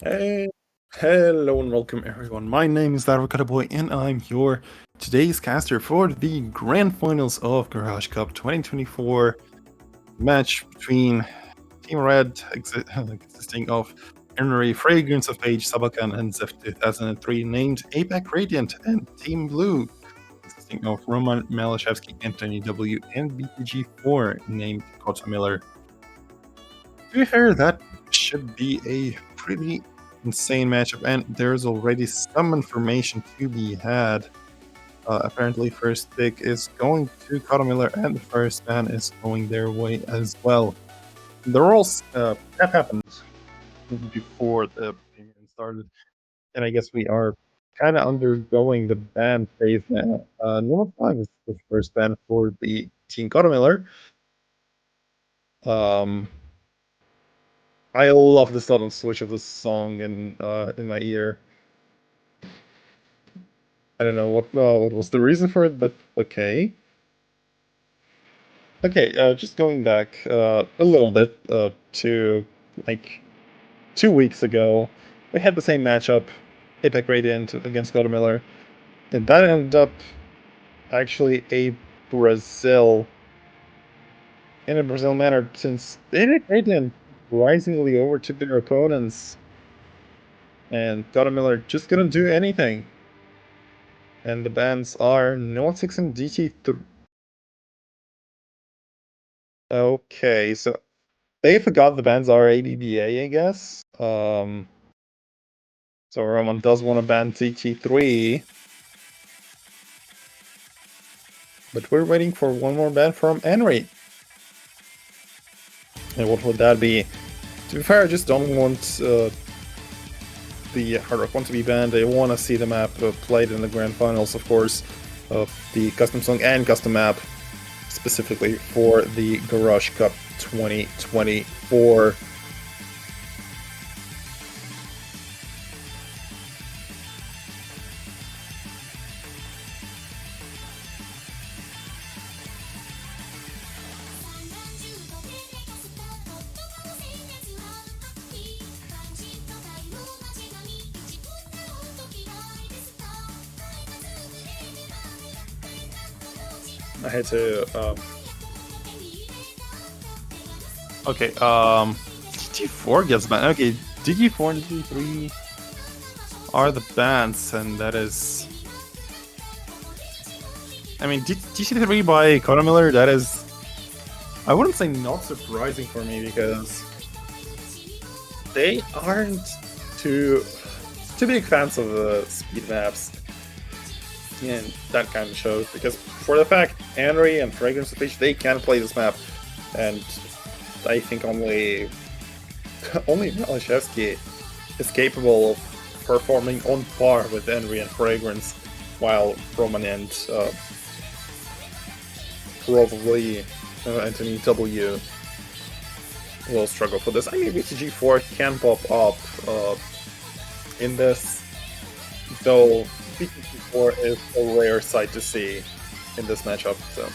Hey, hello and welcome everyone. My name is Boy and I'm your today's caster for the grand finals of Garage Cup 2024 match between Team Red, consisting of Henry Fragrance of Page Sabakan and Zef 2003, named APAC Radiant, and Team Blue, consisting of Roman Malashevsky, Anthony W, and BTG4, named kotomiler. To be fair, that should be a pretty insane matchup, and there's already some information to be had. Apparently, first pick is going to kotomiler, and the first ban is going their way as well. The rolls that happened before the premium started, and I guess we are kind of undergoing the ban phase now. Number 5 is the first ban for the team kotomiler. I love the sudden switch of the song in my ear. I don't know what was the reason for it, but okay. Okay, just going back a little bit to like 2 weeks ago, we had the same matchup, APAC Radiant against kotomiler, and that ended up actually Brazil in a Brazil manner, since APAC Radiant risingly overtook their opponents, and kotomiler just couldn't do anything. And the bans are No 6 and DT3. Okay, so they forgot the bans are ABBA, I guess. So Roman does want to ban DT3. But we're waiting for one more ban from Henry. And what would that be? To be fair, I just don't want the Hard Rock 1 to be banned. I want to see the map played in the Grand Finals, of course, of the custom song and custom map, specifically for the Garage Cup 2024. I had to okay, DG4 gets banned. Okay, DG4 and DG3 are the bans, and that is, I mean, DG3 by kotomiler, that is, I wouldn't say not surprising for me, because they aren't too big fans of the speed maps. And that kind of shows, because for the fact Henry and Fragrance of Peach, they can play this map, and I think only Malashevsky is capable of performing on par with Henry and Fragrance, while Roman and probably Anthony W will struggle for this. I mean, BTG4 can pop up in this, though BTG4 is a rare sight to see in this matchup. So.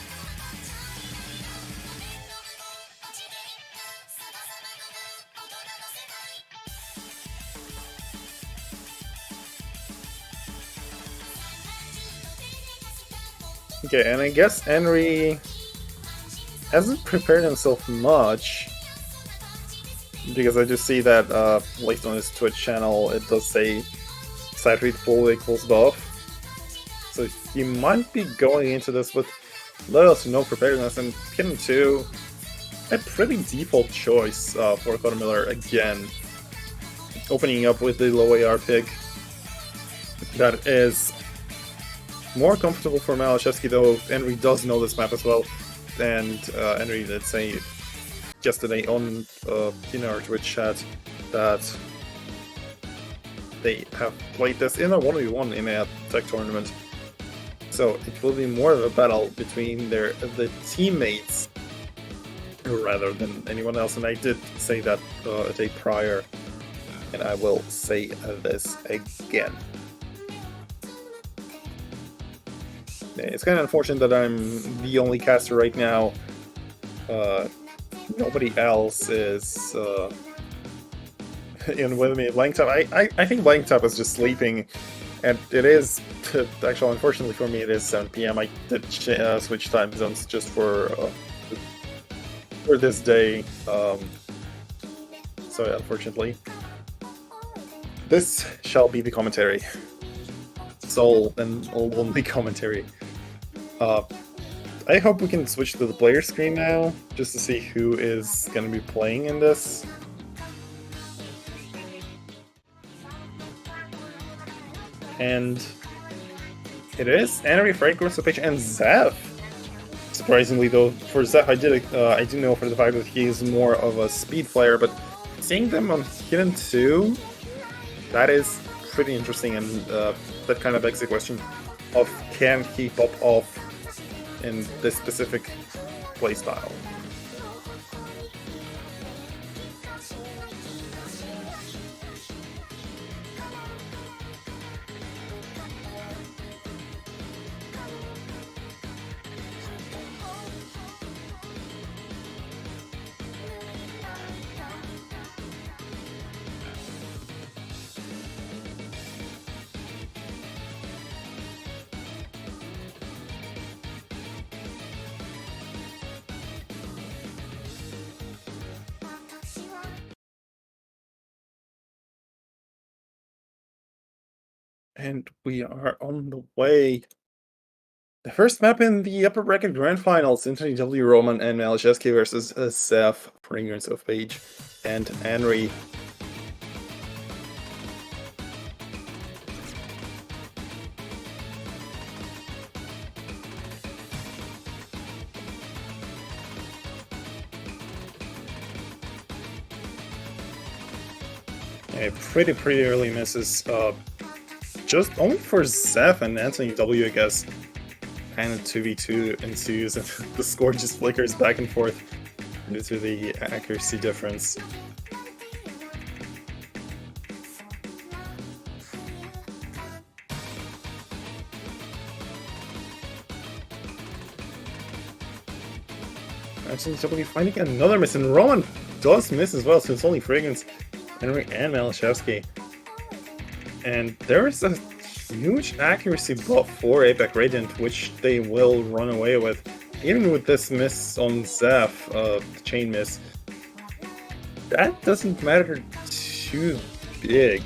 Okay, and I guess Henry hasn't prepared himself much, because I just see that placed on his Twitch channel, it does say side read full equals buff. So he might be going into this with little to no preparedness, and Pin 2, a pretty default choice for kotomiler again. Opening up with the low AR pick. That is more comfortable for Malashevsky, though Henry does know this map as well. And Henry did say yesterday on in our Twitch chat that they have played this in a 1v1 in a tech tournament. So it will be more of a battle between the teammates rather than anyone else. And I did say that a day prior, and I will say this again. It's kind of unfortunate that I'm the only caster right now. Nobody else is in with me. Langtop, I think Langtop is just sleeping, and it is actually, unfortunately for me, it is 7 p.m. I did switch time zones just for this day. So unfortunately, this shall be the commentary. Sole and only commentary. I hope we can switch to the player screen now, just to see who is going to be playing in this. And it is Henry, Fragrance, Page, and Zeph. Surprisingly, though, for Zeph, I do know for the fact that he is more of a speed player, but seeing them on Hidden 2, that is pretty interesting, and that kind of begs the question of can he pop off in this specific playstyle. And we are on the way. The first map in the upper bracket grand finals, Anthony W. Roman and Malachevsky versus Zeph, Fragrance of Page, and Henry. Pretty early misses. Just only for Zeph and Anthony W, I guess. Kind of 2v2 ensues, and the score just flickers back and forth due to the accuracy difference. Anthony W finding another miss, and Roman does miss as well, so it's only Fragrance, Henry, and Malachevsky. And there is a huge accuracy buff for APAC Radiant, which they will run away with. Even with this miss on Zeph, the chain miss, that doesn't matter too big.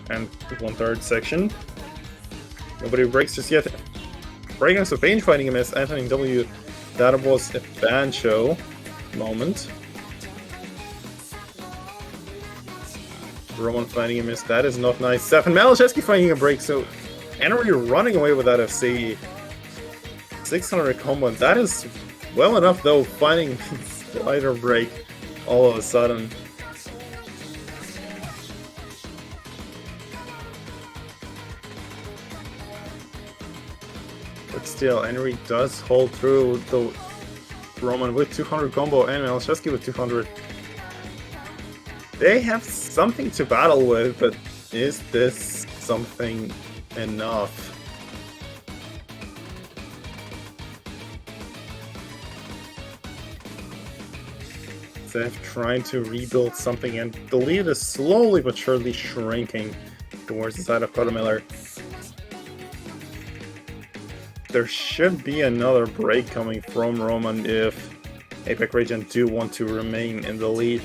And 1/3 section. Nobody breaks just yet. Fragrance of Page finding a miss, Anthony W. That was a Bancho moment. Roman finding a miss, that is not nice. Zeph and Malachevsky finding a break, so Henry running away with that FC. 600 combo, and that is well enough though, finding slider break all of a sudden. But still, Henry does hold through the Roman with 200 combo and Malachevsky with 200. They have something to battle with, but is this something enough? Zeph trying to rebuild something, and the lead is slowly but surely shrinking towards the side of kotomiler. There should be another break coming from Roman if APAC Radiant do want to remain in the lead.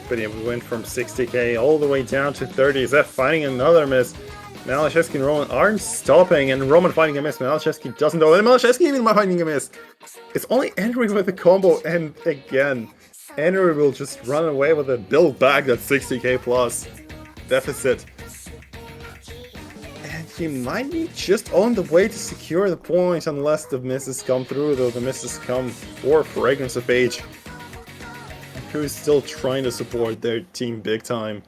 But yeah, we went from 60k all the way down to 30. Zeph finding another miss. Malachevsky and Roman aren't stopping, and Roman finding a miss. Malachevsky doesn't know, and Malachevsky even finding a miss. It's only Henry with a combo, and again, Henry will just run away with it, build back that 60k plus deficit. And he might be just on the way to secure the point unless the misses come through, though the misses come for Fragrance of Page, who is still trying to support their team big time.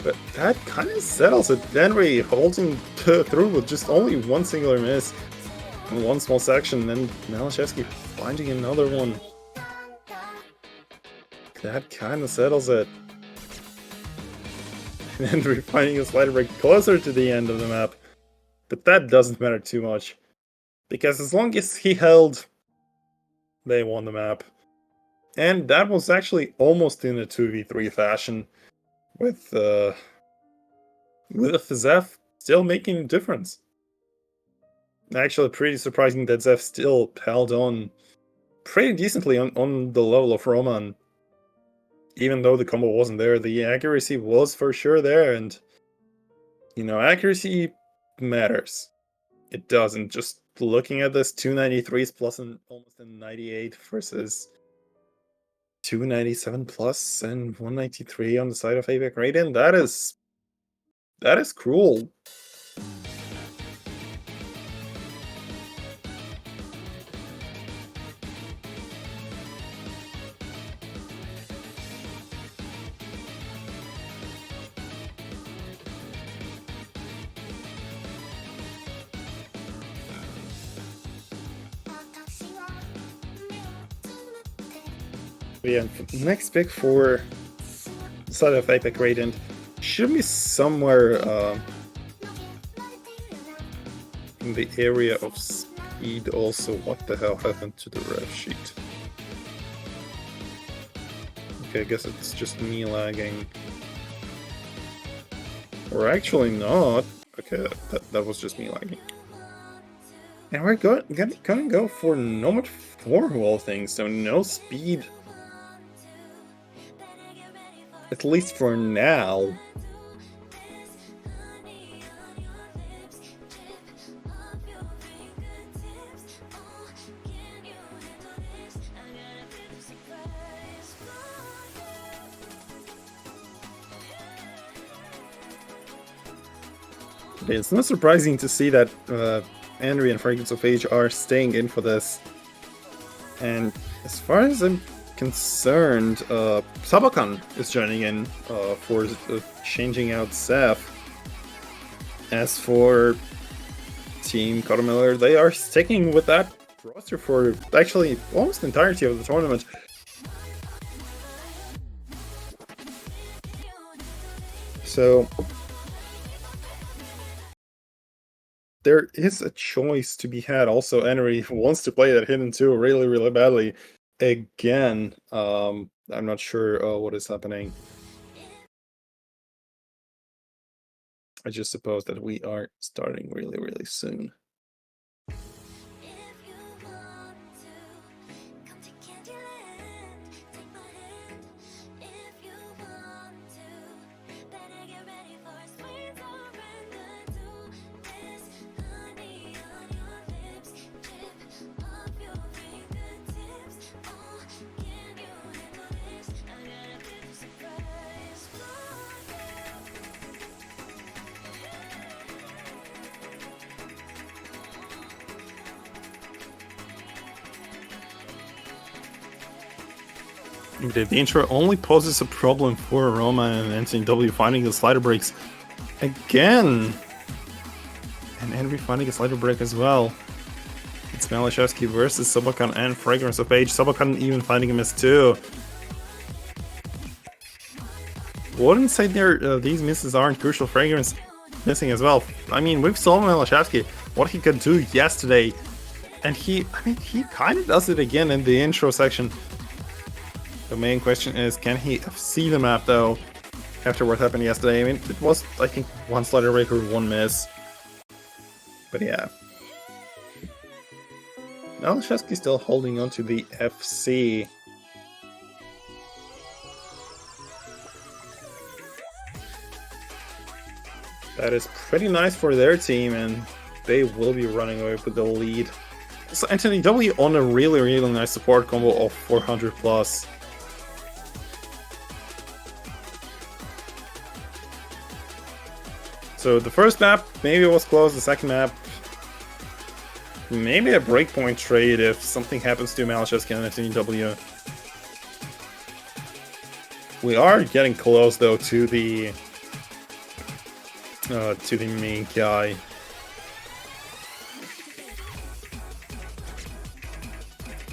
But that kind of settles it. Henry holding through with just only one singular miss in one small section, then Malashevsky finding another one. That kind of settles it. And Henry finding a slider break closer to the end of the map. But that doesn't matter too much. Because as long as he held, they won the map. And that was actually almost in a 2v3 fashion. With Zeph still making a difference. Actually, pretty surprising that Zeph still held on pretty decently on the level of Roman. Even though the combo wasn't there, the accuracy was for sure there, and you know, accuracy matters. It doesn't. Just looking at this 293s plus almost a 98 versus 297 plus and 193 on the side of APAC Radiant, that is cruel. Yeah, next pick for the side of APAC Radiant should be somewhere in the area of speed also. What the hell happened to the ref sheet? Okay, I guess it's just me lagging. Or actually not. Okay, that was just me lagging. And we're gonna go for Nomad 4 of all things, so no speed. At least for now. It's not surprising to see that Henry and Fragrance of Age are staying in for this. And as far as I'm concerned, Sabakan is joining in for changing out Zeph. As for Team Kotomiler, they are sticking with that roster for actually almost the entirety of the tournament. So there is a choice to be had. Also, Henry wants to play that hidden 2 really, really badly. Again, I'm not sure what is happening. I just suppose that we are starting really, really soon. The intro only poses a problem for Roma and NCW finding the slider breaks again. And Henry finding a slider break as well. It's Malashevsky versus Sabakan and Fragrance of Age. Sabakan even finding a miss too. Wouldn't say these misses aren't crucial. Fragrance missing as well. I mean, we've saw Malashevsky, what he could do yesterday. And he kind of does it again in the intro section. The main question is, can he see the map though, after what happened yesterday? I mean, it was, I think, one slider break or one miss. But yeah. Malashevsky still holding on to the FC. That is pretty nice for their team, and they will be running away with the lead. So Anthony W on a really, really nice support combo of 400 plus. So the first map, maybe it was close. The second map, maybe a breakpoint trade if something happens to Malashevsky and NCW. We are getting close though to the to the main guy.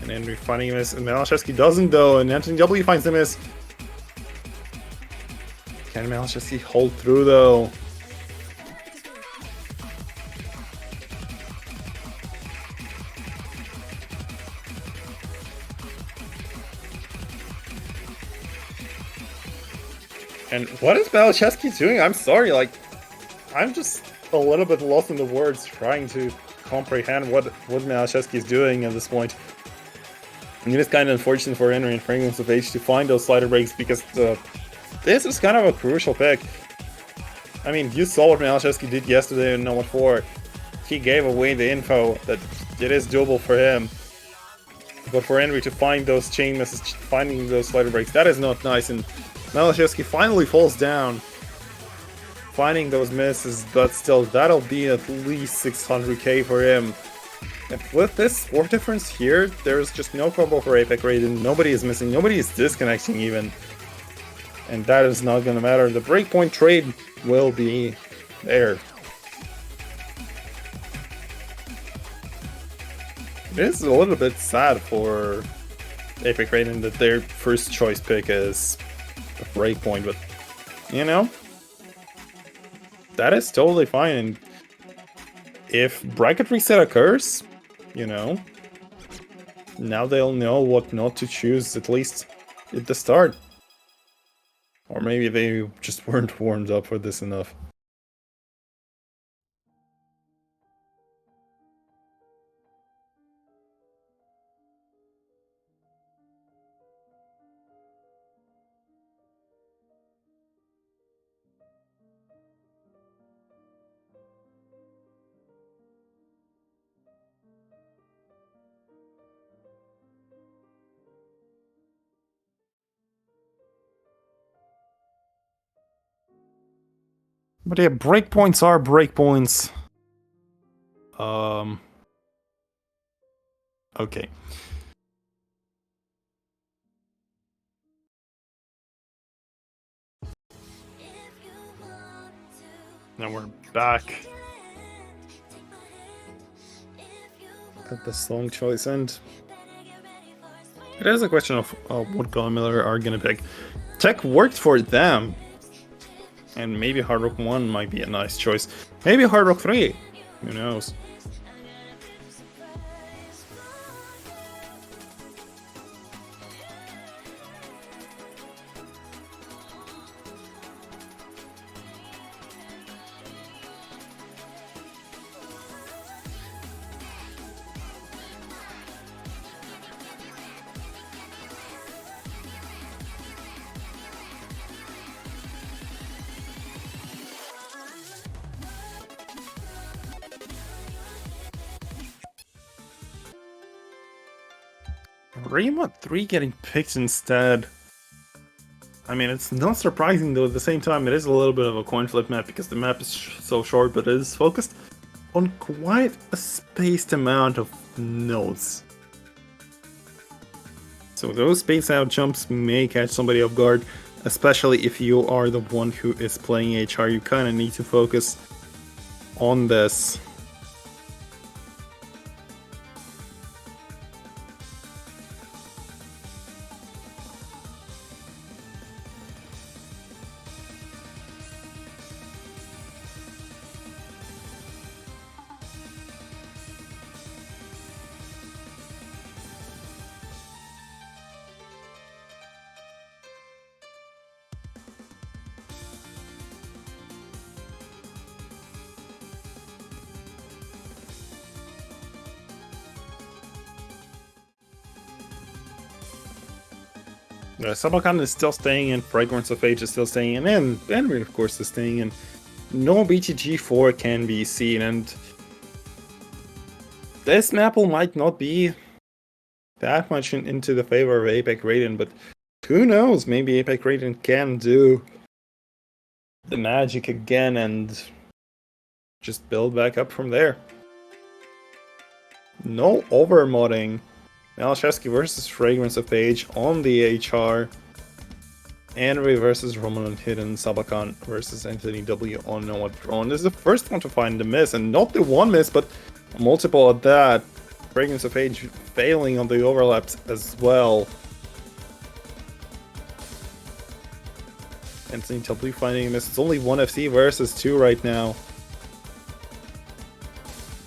And Henry finding a miss, and Malashevsky doesn't though, and Anthony W finds the miss. Can Malashevsky hold through though? And what is Malashevsky doing? I'm sorry, like, I'm just a little bit lost in the words trying to comprehend what Malashevsky is doing at this point. And it is kind of unfortunate for Henry and Fragrance of Age to find those slider breaks, because this is kind of a crucial pick. I mean, you saw what Malashevsky did yesterday in number 4. He gave away the info that it is doable for him. But for Henry to find those chain misses, finding those slider breaks, that is not nice. And Malashevsky finally falls down, finding those misses, but still, that'll be at least 600k for him. And with this score difference here, there's just no combo for APAC Raiden. Nobody is missing, nobody is disconnecting even. And that is not gonna matter. The breakpoint trade will be there. It is a little bit sad for APAC Raiden that their first choice pick is a breakpoint, but you know, that is totally fine. And if bracket reset occurs, you know, now they'll know what not to choose, at least at the start. Or maybe they just weren't warmed up for this enough. But yeah, breakpoints are breakpoints. Okay. Now we're back at the song choice, and it is a question of what kotomiler are gonna pick. Tech worked for them. And maybe Hard Rock 1 might be a nice choice. Maybe Hard Rock 3. Who knows? Rema 3 getting picked instead. I mean, it's not surprising though, at the same time it is a little bit of a coin flip map, because the map is so short, but it is focused on quite a spaced amount of nodes. So those spaced out jumps may catch somebody off guard, especially if you are the one who is playing HR. You kind of need to focus on this. Sabakan is still staying in, Fragrance of Age is still staying in, and Henry of course is staying in. No BTG4 can be seen, and this map might not be that much into the favor of APAC Raiden, but who knows, maybe APAC Raiden can do the magic again and just build back up from there. No overmodding. Malashevsky versus Fragrance of Age on the HR. Henry versus Roman Hidden, Sabakan versus Anthony W on Nomad Throne. This is the first one to find the miss, and not the one miss, but multiple at that. Fragrance of Age failing on the overlaps as well. Anthony W finding a miss. It's only 1 FC versus 2 right now.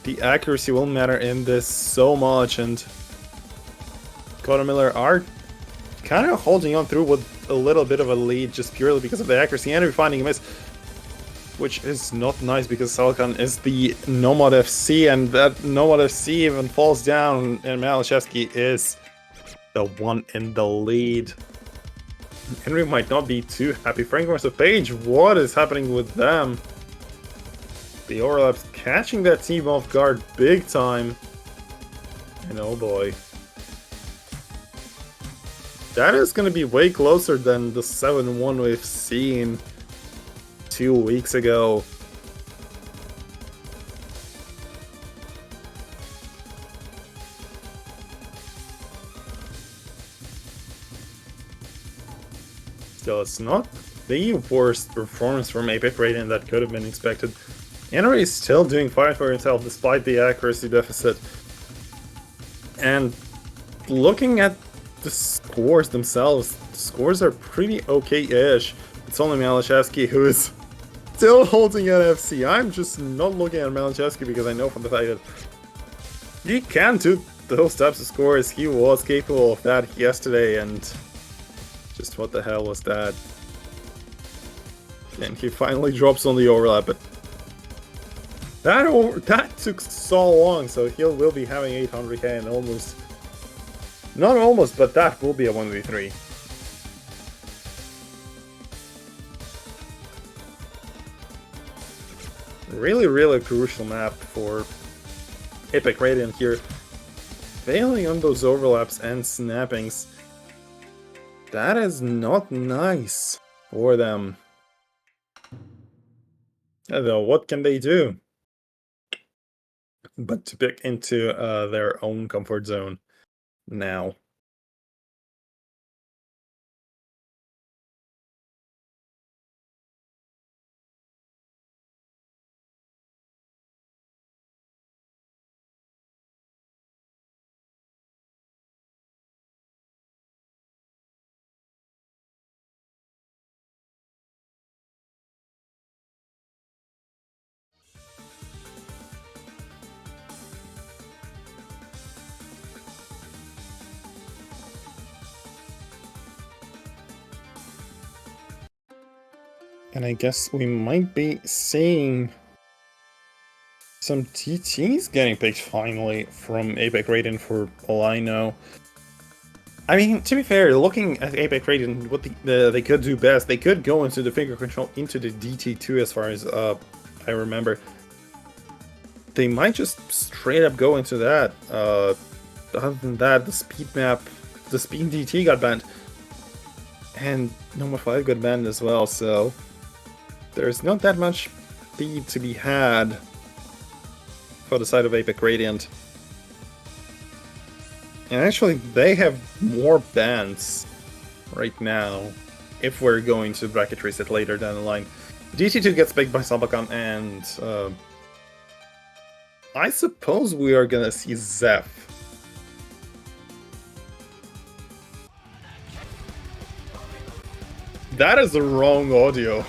The accuracy will matter in this so much, and kotomiler are kind of holding on through with a little bit of a lead just purely because of the accuracy and finding a miss, which is not nice because Salkan is the Nomad FC, and that Nomad FC even falls down, and Malachevsky is the one in the lead. Henry might not be too happy. Fragrance of Page, what is happening with them? The overlaps catching that team off guard big time. And oh boy. That is going to be way closer than the 7-1 we've seen 2 weeks ago. So it's not the worst performance from APAC Radiant that could have been expected. Henry is still doing fine for himself despite the accuracy deficit. And looking at the scores themselves, the scores are pretty okay-ish. It's only Malachevsky who is still holding at FC. I'm just not looking at Malachevsky because I know from the fact that he can do those types of scores. He was capable of that yesterday, and just what the hell was that? And he finally drops on the overlap, but that took so long, so he will be having 800k and almost... Not almost, but that will be a 1v3. Really crucial map for APAC Radiant here. Failing on those overlaps and snappings. That is not nice for them. Though, what can they do but to pick into their own comfort zone now? And I guess we might be seeing some TTs getting picked finally from APAC Radiant for all I know. I mean, to be fair, looking at APAC Radiant, what they could do best, they could go into the finger control, into the DT2 as far as I remember. They might just straight up go into that. Other than that, the speed map, the speed DT got banned. And Nomad 5 got banned as well, so there's not that much speed to be had for the side of APAC Radiant. And actually, they have more bans right now, if we're going to bracket race it later down the line. DT2 gets picked by Sabakan, and I suppose we are gonna see Zeph. That is the wrong audio.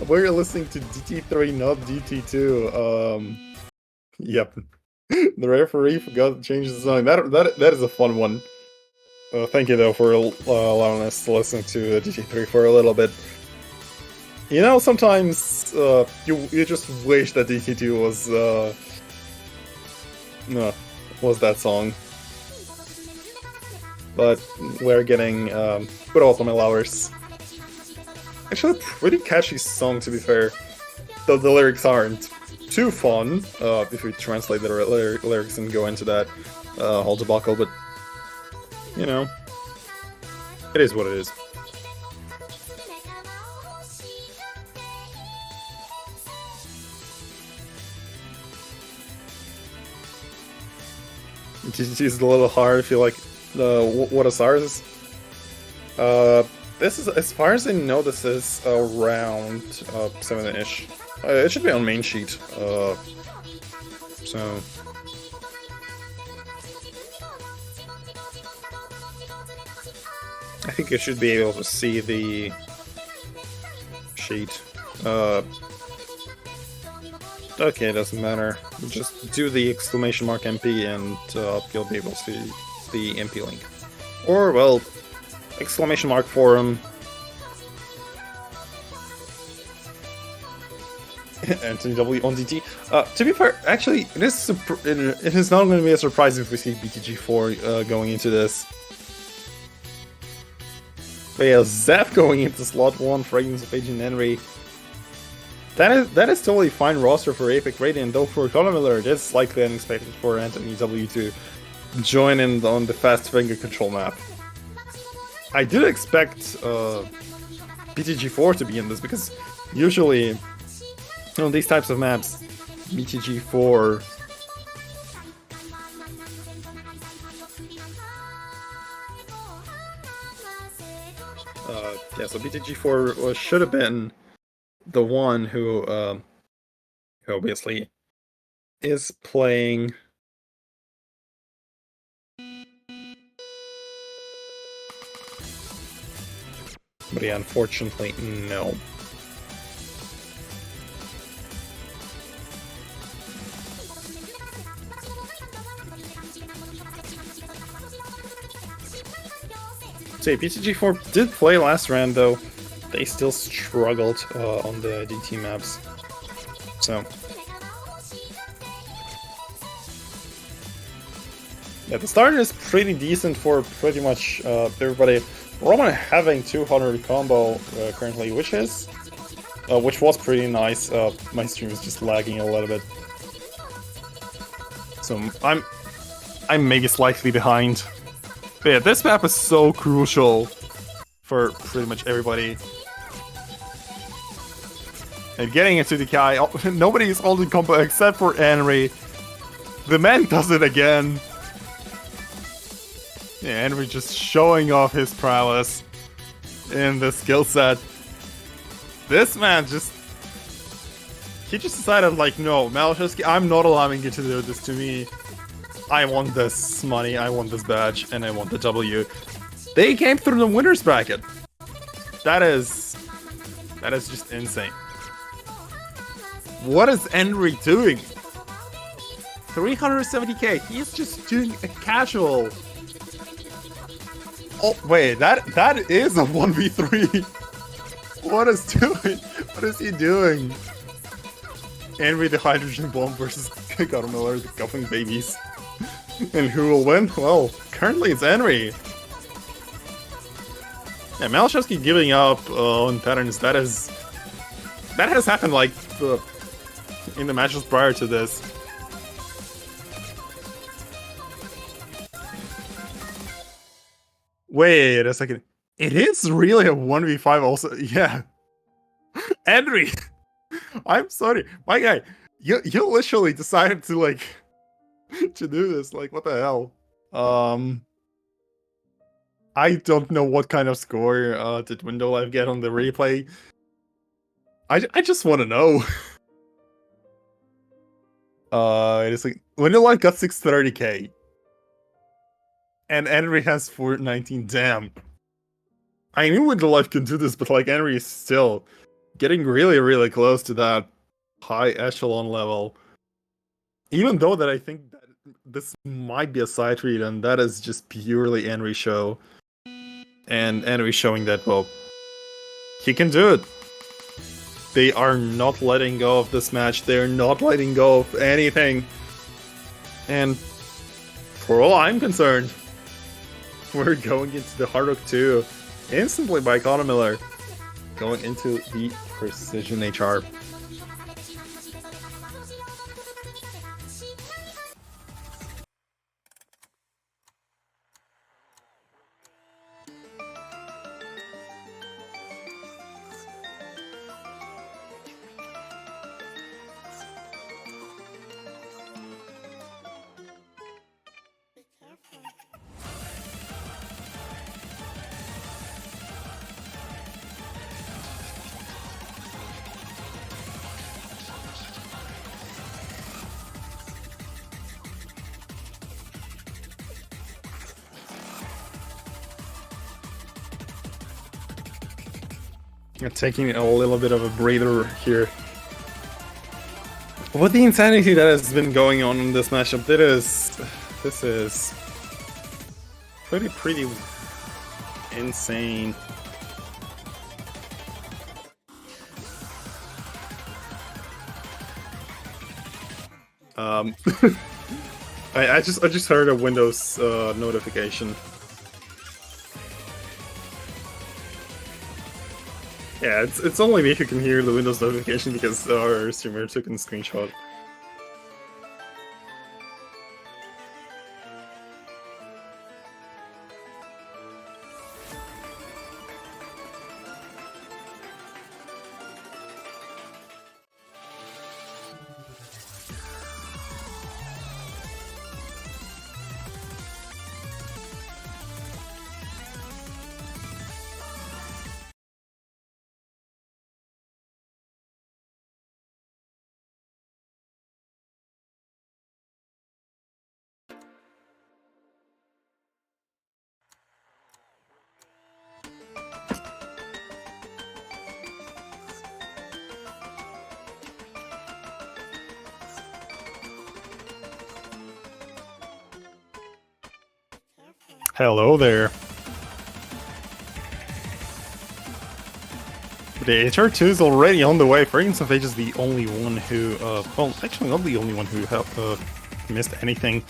We're listening to DT3, not DT2. Yep. The referee forgot to change the song. That is a fun one. Thank you though for allowing us to listen to DT3 for a little bit. You know, sometimes you just wish that DT2 was that song. But we're getting good ultimate lovers. Actually, a pretty catchy song, to be fair. Though the lyrics aren't too fun, if we translate the lyrics and go into that whole debacle, but, you know, it is what it is. PTG is a little hard. I feel like what is ours? This is, as far as I know, this is around 7-ish. It should be on main sheet. So I think you should be able to see the sheet. Okay, it doesn't matter. Just do the exclamation mark MP and you'll be able to see the MP link. Or, well, exclamation mark forum. Anthony W on DT. To be fair, actually, it is not going to be a surprise if we see BTG4 going into this. But yeah, Zap going into slot 1, Fragrance of Agent Henry. That is totally fine roster for APAC Radiant, though for kotomiler it is slightly unexpected for Anthony W to join in on the fast finger control map. I did expect BTG4 to be in this, because usually on these types of maps, BTG4 yeah, so BTG4 should have been the one who obviously is playing. But yeah, unfortunately, no. So yeah, BTG4 did play last round, though. They still struggled on the DT maps. So yeah, the start is pretty decent for pretty much everybody. Roman having 200 combo currently, which was pretty nice. My stream is just lagging a little bit, so I'm maybe slightly behind. But yeah, this map is so crucial for pretty much everybody. And getting into the Kai, nobody is holding combo except for Henry. The man does it again. Yeah, Henry just showing off his prowess in the skill set. This man he just decided, like, no, Malachowski, I'm not allowing you to do this to me. I want this money, I want this badge, and I want the W. They came through the winner's bracket. That is just insane. What is Henry doing? 370k. He's just doing a casual. Oh wait, that is a 1v3. What is doing? What is he doing? Henry the hydrogen bomb versus kotomiler the coughing babies. And who will win? Well, currently it's Henry. Yeah, Malachowski giving up on patterns, that has happened like in the matches prior to this. Wait a second. It is really a 1v5 also. Yeah. Henry! I'm sorry. My guy, you literally decided to, like, to do this. Like, what the hell? I don't know what kind of score did Window Live get on the replay. I just want to know. It is like Window Live got 630k. And Henry has 419. Damn. I knew Window Live can do this, but like Henry is still getting really, really close to that high echelon level. Even though that I think that this might be a side read, and that is just purely Henry show. And Henry showing that, well, he can do it. They are not letting go of this match. They're not letting go of anything. And for all I'm concerned, we're going into the Hard Rock 2 instantly by kotomiler. Going into the Precision HR. Taking a little bit of a breather here. With the insanity that has been going on in this matchup, this is pretty insane. I just heard a Windows notification. Yeah, it's only me who can hear the Windows notification because our streamer took a screenshot. Hello there. The HR2 is already on the way. Fragrance of Age is the only one who, well, actually not the only one who missed anything.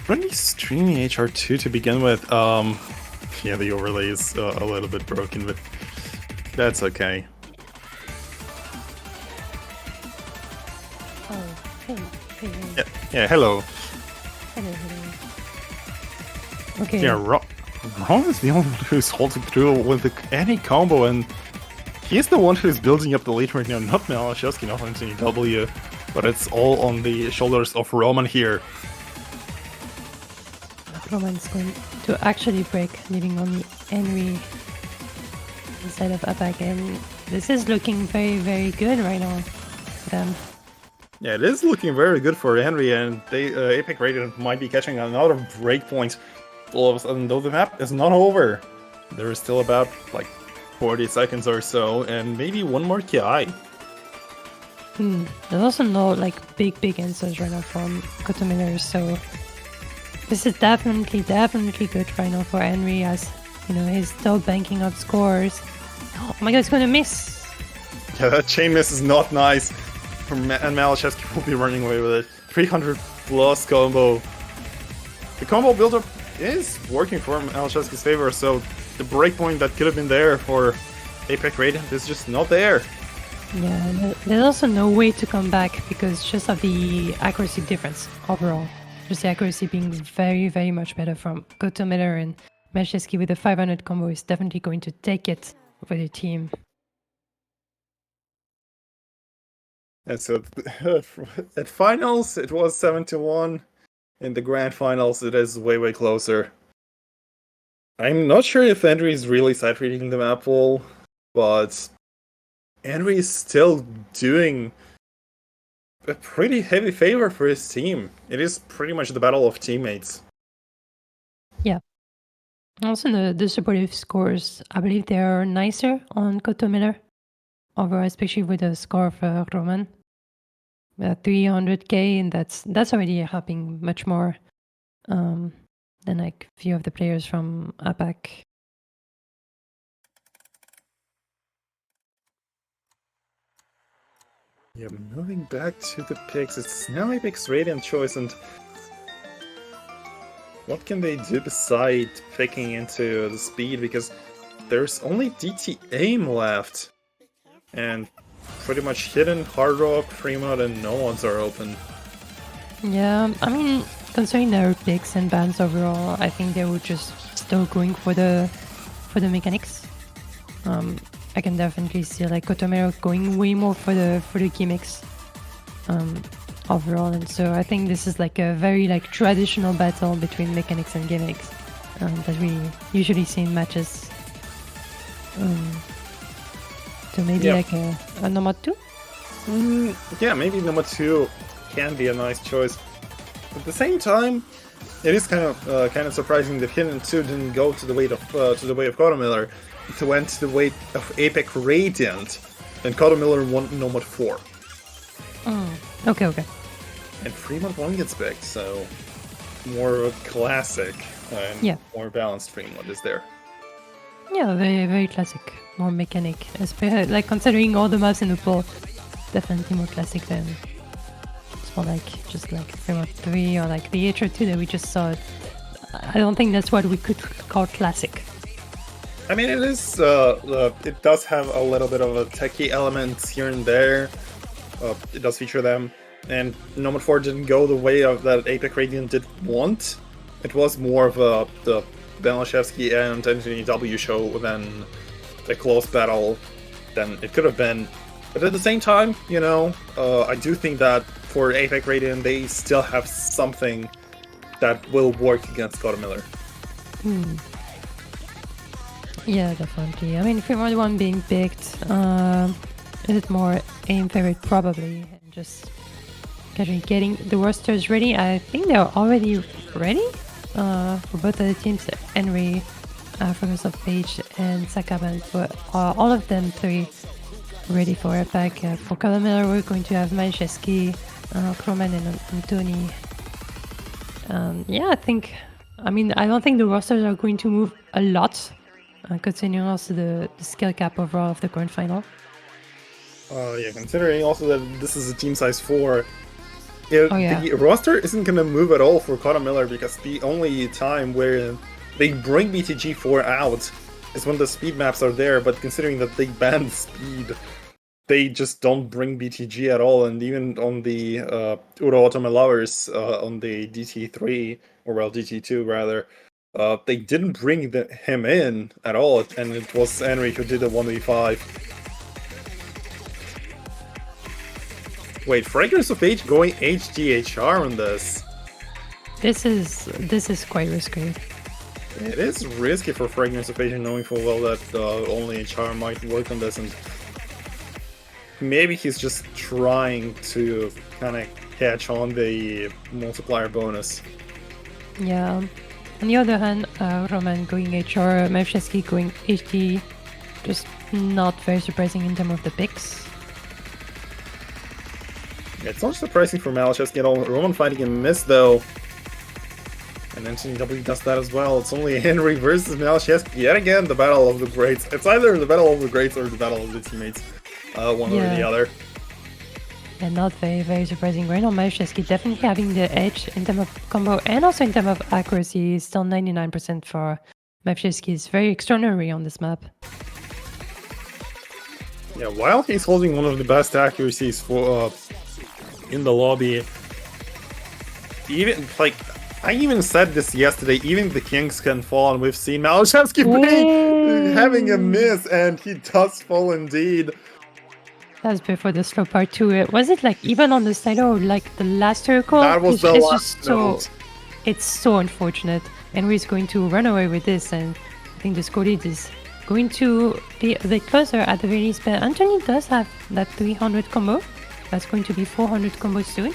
Really streaming HR2 to begin with. Yeah, the overlay is a little bit broken, but that's okay. Oh, hey. Yeah, hello. Hello. Okay. Yeah, Ron is the only one who's holding through with any combo, and he's the one who's building up the lead right now, not Malashevsky, not Anthony W, but it's all on the shoulders of Roman here. Roman's going to actually break, leaving only Henry inside of APAC, and this is looking very good right now for them. Yeah, it is looking very good for Henry, and they APAC Radiant might be catching another breakpoint all of a sudden, though the map is not over. There is still about like 40 seconds or so, and maybe one more KI. There's also no like big answers right now from kotomiler, so this is definitely good right now for Henry, as you know he's still banking up scores. Oh my god, he's gonna miss! Yeah, that chain miss is not nice, and Malashevsky will be running away with it. 300 plus combo. The combo buildup is working for Malashevsky's favor, so the breakpoint that could have been there for APAC Radiant is just not there. Yeah, there's also no way to come back because just of the accuracy difference overall. Just the accuracy being very much better from kotomiler, and Malashevsky with the 500 combo is definitely going to take it for the team. And so at finals it was 7-1. In the grand finals it is way closer. I'm not sure if Henry is really side reading the map wall, but Henry is still doing a pretty heavy favor for his team. It is pretty much the battle of teammates. Yeah. Also the supportive scores, I believe they are nicer on kotomiler, overall, especially with the score of Roman. 300k, and that's already helping much more than like a few of the players from APAC. Yeah, moving back to the picks, it's now APAC's Radiant choice, and what can they do beside picking into the speed, because there's only DT aim left, and pretty much Hidden, Hard Rock, Fremont, and no ones are open. Yeah, I mean, considering their picks and bans overall, I think they would just still going for the mechanics. I can definitely see like kotomiler going way more for the gimmicks overall, and so I think this is like a very like traditional battle between mechanics and gimmicks that we usually see in matches. So maybe like a number 2? Yeah, maybe number 2 can be a nice choice. At the same time, it is kind of surprising that Hidden 2 didn't go to the way of kotomiler. It went to the way of APAC Radiant, and kotomiler won No Mod 4. Okay. And Fremont 1 gets picked, so more of a classic and more balanced Fremont is there. Yeah, very, very classic. More mechanic. Like, considering all the maps in the pool, definitely more classic than it's more like just like Fremont 3 or like the HO2 that we just saw. I don't think that's what we could call classic. I mean, it is. It does have a little bit of a techie element here and there. It does feature them, and No Mod 4 didn't go the way of that APAC Radiant did want. It was more of the Belaszewski and Anthony W show than a close battle than it could have been. But at the same time, you know, I do think that for APAC Radiant, they still have something that will work against kotomiler. Yeah, definitely. I mean, Fremont 1 being picked, is it more aim favorite? Probably. And just getting the rosters ready. I think they're already ready for both of the teams. Henry, Focus of Page, and Sakaban. But all of them three ready for APAC. For kotomiler, we're going to have Majewski, Kroman, and Antoni. Yeah, I don't think the rosters are going to move a lot, considering also the skill cap overall of the grand final. Yeah, considering also that this is a team size 4, the roster isn't going to move at all for kotomiler, because the only time where they bring BTG4 out is when the speed maps are there, but considering that they banned speed, they just don't bring BTG at all. And even on the Uro Otome Lovers on the DT3, or well, DT2 rather, they didn't bring him in at all, and it was Henry who did a 1v5. Wait, Fragrance of Age going HDHR on this? This is quite risky. It is risky for Fragrance of Age, knowing full well that only HR might work on this, and maybe he's just trying to kind of catch on the multiplier bonus. Yeah. On the other hand, Roman going HR, Majewski going HD, just not very surprising in terms of the picks. It's not surprising for Malachevsky at all. Roman fighting a miss though. And Anthony W does that as well. It's only Henry versus Malachevsky. Yet again, the battle of the greats. It's either the battle of the greats or the battle of the teammates. One or the other. And not very, very surprising. Right now, Majewski definitely having the edge in terms of combo and also in terms of accuracy. Still 99% for Majewski. Is very extraordinary on this map. Yeah, while he's holding one of the best accuracies for in the lobby, even like I even said this yesterday, even the kings can fall, and we've seen Malachevsky having a miss, and he does fall indeed. That's before the slow part too. Was it like even on the side or like the last circle? That was the last note. It's so unfortunate. Henry's going to run away with this, and I think the score lead is going to be a bit closer at the very least. But Anthony does have that 300 combo. That's going to be 400 combos soon.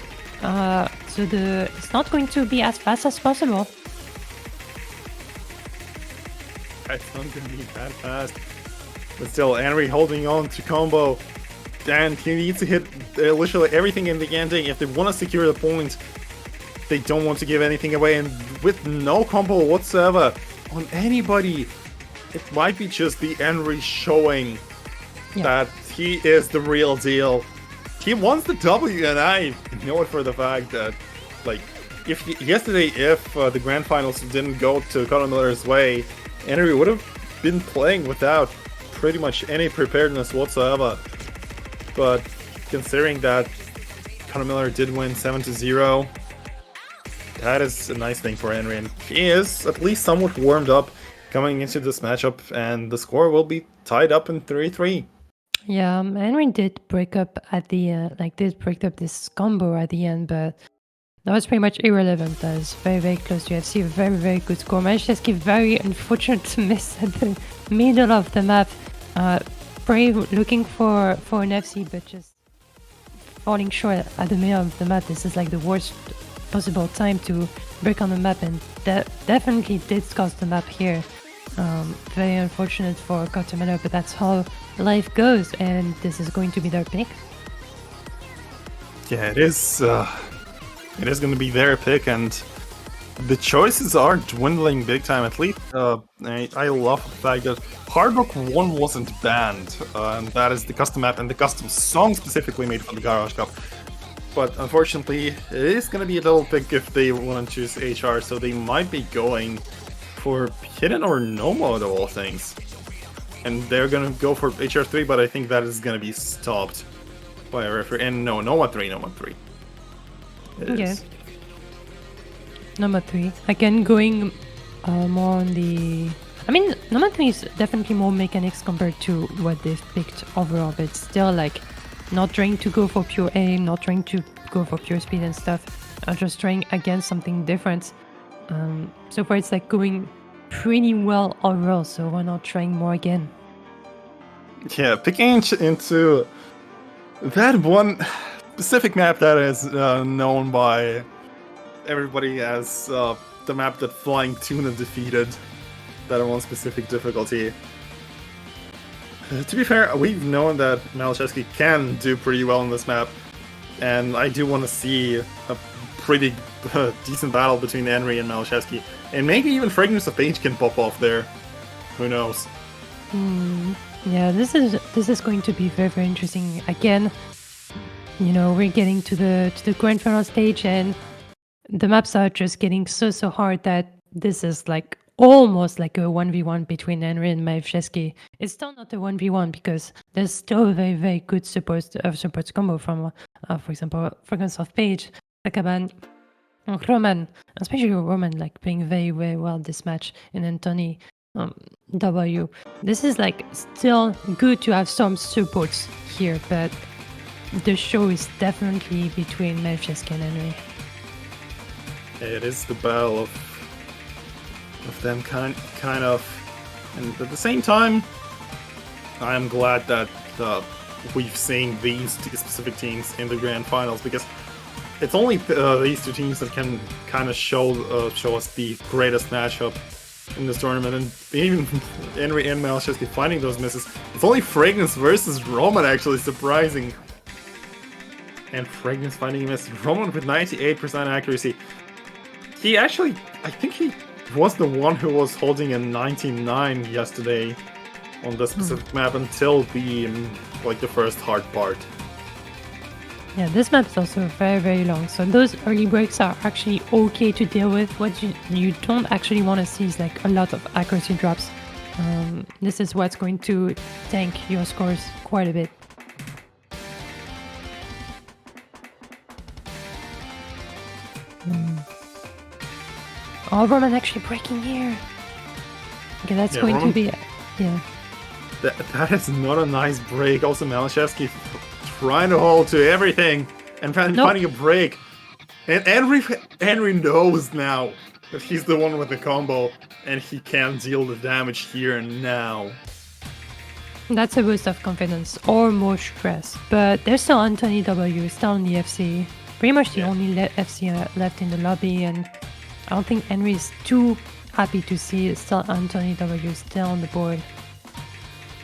So it's not going to be as fast as possible. It's not going to be that fast. But still, Henry holding on to combo. And he needs to hit literally everything in the ending if they want to secure the point. They don't want to give anything away, and with no combo whatsoever on anybody, it might be just the Henry showing that he is the real deal. He wants the W, and I know it for the fact that, like, if the grand finals didn't go to kotomiler's way, Henry would have been playing without pretty much any preparedness whatsoever. But considering that kotomiler did win 7-0, that is a nice thing for Henry, and he is at least somewhat warmed up coming into this matchup, and the score will be tied up in 3-3. Yeah, Henry did break up at the this combo at the end, but that was pretty much irrelevant. That was very, very close to FC, a very, very good score. Majewski very unfortunate to miss at the middle of the map. Brave looking for an FC, but just falling short at the middle of the map. This is like the worst possible time to break on the map, and that definitely did cost the map here. Very unfortunate for kotomiler, but that's how life goes, and this is going to be their pick. Yeah, it is. It is going to be their pick, and the choices are dwindling big time. At least, I love the fact that Hard Rock 1 wasn't banned, and that is the custom map and the custom song specifically made for the Garage Cup. But unfortunately, it is going to be a little pick if they want to choose HR, so they might be going for Hidden or No Mode of all things. And they're going to go for HR3, but I think that is going to be stopped by a referee. And no, No Mode 3, No Mode 3. It is. Number 3. Again, going more on the... I mean, number 3 is definitely more mechanics compared to what they've picked overall, but it's still like not trying to go for pure aim, not trying to go for pure speed and stuff, just trying against something different. So far it's like going pretty well overall, so why not trying more again? Yeah, picking into that one specific map that is known by everybody as the map that Flying Tuna defeated, that one specific difficulty. To be fair, we've known that Malachevsky can do pretty well on this map, and I do want to see a pretty decent battle between Henry and Malachevsky, and maybe even Fragrance of Page can pop off there. Who knows? Yeah, this is going to be very, very interesting. Again, you know, we're getting to the grand final stage, and the maps are just getting so hard that this is like almost like a 1v1 between Henry and Malachevsky. It's still not a 1v1 because there's still a very, very good support combo from, for example, Fragrance of Page, Sakaban, Roman, especially Roman, like playing very, very well this match, and Anthony W. This is like still good to have some supports here, but the show is definitely between Malachevsky and Henry. It is the battle of them kind of, and at the same time, I am glad that we've seen these two specific teams in the grand finals, because it's only these two teams that can kind of show us the greatest matchup in this tournament, and even Henry and Malachevsky finding those misses. It's only Fragrance versus Roman, actually, surprising. And Fragrance finding a miss. Roman with 98% accuracy. He actually, I think he was the one who was holding a 99 yesterday on this specific map until the first hard part. Yeah, this map is also very, very long, so those early breaks are actually okay to deal with. What you don't actually want to see is like a lot of accuracy drops. This is what's going to tank your scores quite a bit. Oh, Roman actually breaking here. Okay, that's going Roman, to be... Yeah. That is not a nice break. Also, Malachevsky trying to hold to everything and finding a break. And Henry knows now that he's the one with the combo, and he can deal the damage here and now. That's a boost of confidence or more stress. But there's still Anthony W, still in the FC. Pretty much the only FC left in the lobby, and I don't think Henry is too happy to see still Anthony W still on the board.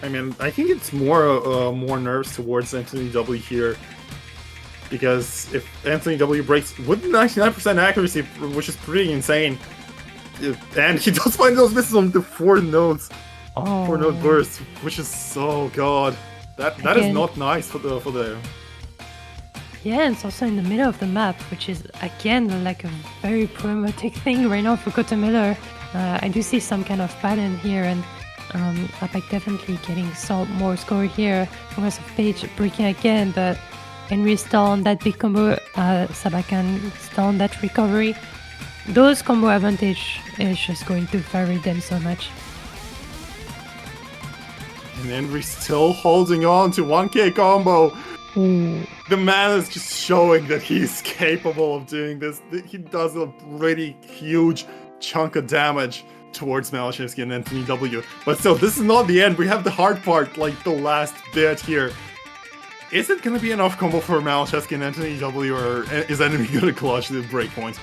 I mean, I think it's more nerves towards Anthony W here, because if Anthony W breaks with 99% accuracy, which is pretty insane, and he does find those misses on the 4-note burst, which is so god. That is not nice for the. Yeah, and it's also in the middle of the map, which is again like a very problematic thing right now for kotomiler. I do see some kind of pattern here, and APAC definitely getting some more score here. Fragrance of Page breaking again, but Henry still on that big combo. Sabakan still on that recovery. Those combo advantage is just going to vary them so much. And Henry still holding on to 1k combo. Ooh. The man is just showing that he's capable of doing this. He does a really huge chunk of damage towards Malachevsky and Anthony W. But still, this is not the end. We have the hard part, like the last bit here. Is it going to be enough combo for Malachevsky and Anthony W, or is Enemy going to clutch the breakpoint?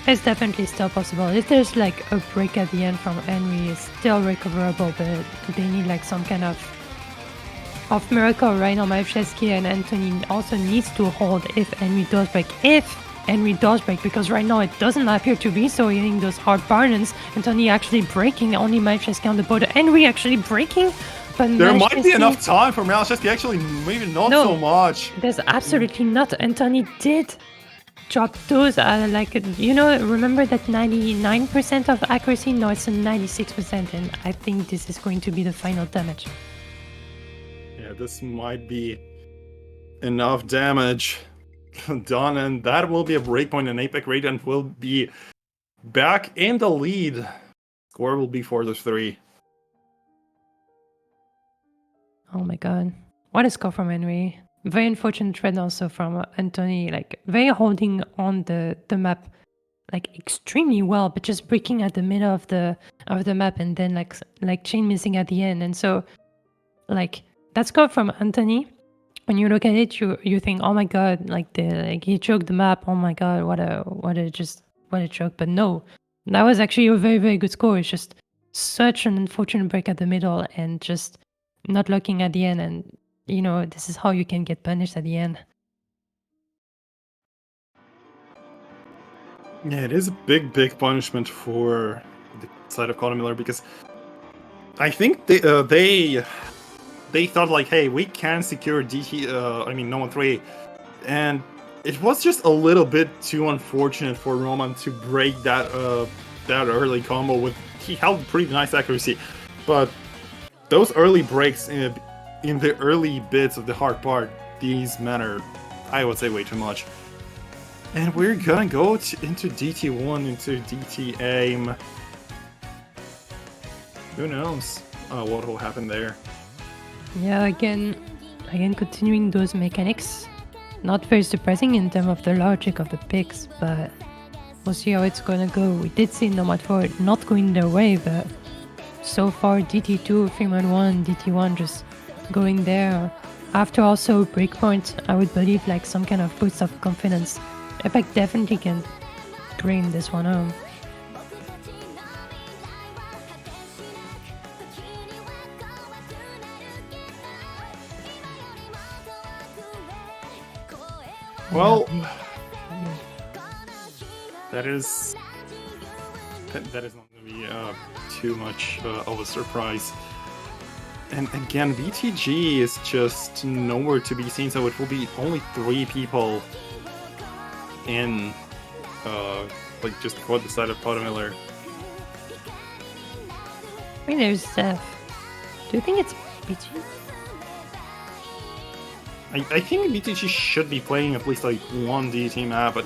It's definitely still possible. If there's like a break at the end from Henry, it's still recoverable, but they need like some kind of miracle right now. Mavchesky and Anthony also needs to hold if Henry does break. If Henry does break, because right now it doesn't appear to be so, hitting those hard burners. Anthony actually breaking, only Mavchesky on the board. Henry actually breaking. But there might be enough time for Malachevsky, actually, maybe not so much. There's absolutely not. Anthony did drop those, remember that 99% of accuracy? No, it's a 96%, and I think this is going to be the final damage. Yeah, this might be enough damage done, and that will be a breakpoint, and APAC Radiant will be back in the lead. Score will be 4-3. Oh my god. What a score from Henry. Very unfortunate trade also from Anthony, like very holding on the map like extremely well, but just breaking at the middle of the map and then like chain missing at the end. And so like that score from Anthony, when you look at it, you think, oh my god, like he choked the map, oh my god, what a choke. But no, that was actually a very, very good score. It's just such an unfortunate break at the middle and just not looking at the end, and this is how you can get punished at the end. Yeah, it is a big punishment for the side of kotomiler, because I think they thought like, hey, we can secure DT, No 1 3, and it was just a little bit too unfortunate for Roman to break that early combo. He held pretty nice accuracy, but those early breaks in the early bits of the hard part, these matter, I would say, way too much. And we're gonna go into DT1, into DT aim. Who knows what will happen there? Yeah, again, continuing those mechanics. Not very surprising in terms of the logic of the picks, but we'll see how it's gonna go. We did see Nomad 4 not going their way, but so far DT2, Freeman 1, DT1 just going there. After also breakpoint, I would believe like some kind of boost of confidence. APAC definitely can bring this one home. Well, that is not going to be too much of a surprise. And again, BTG is just nowhere to be seen, so it will be only 3 people in, just for the side of kotomiler. I mean, there's Zeph. Do you think it's BTG? I think BTG should be playing at least like one DT map, but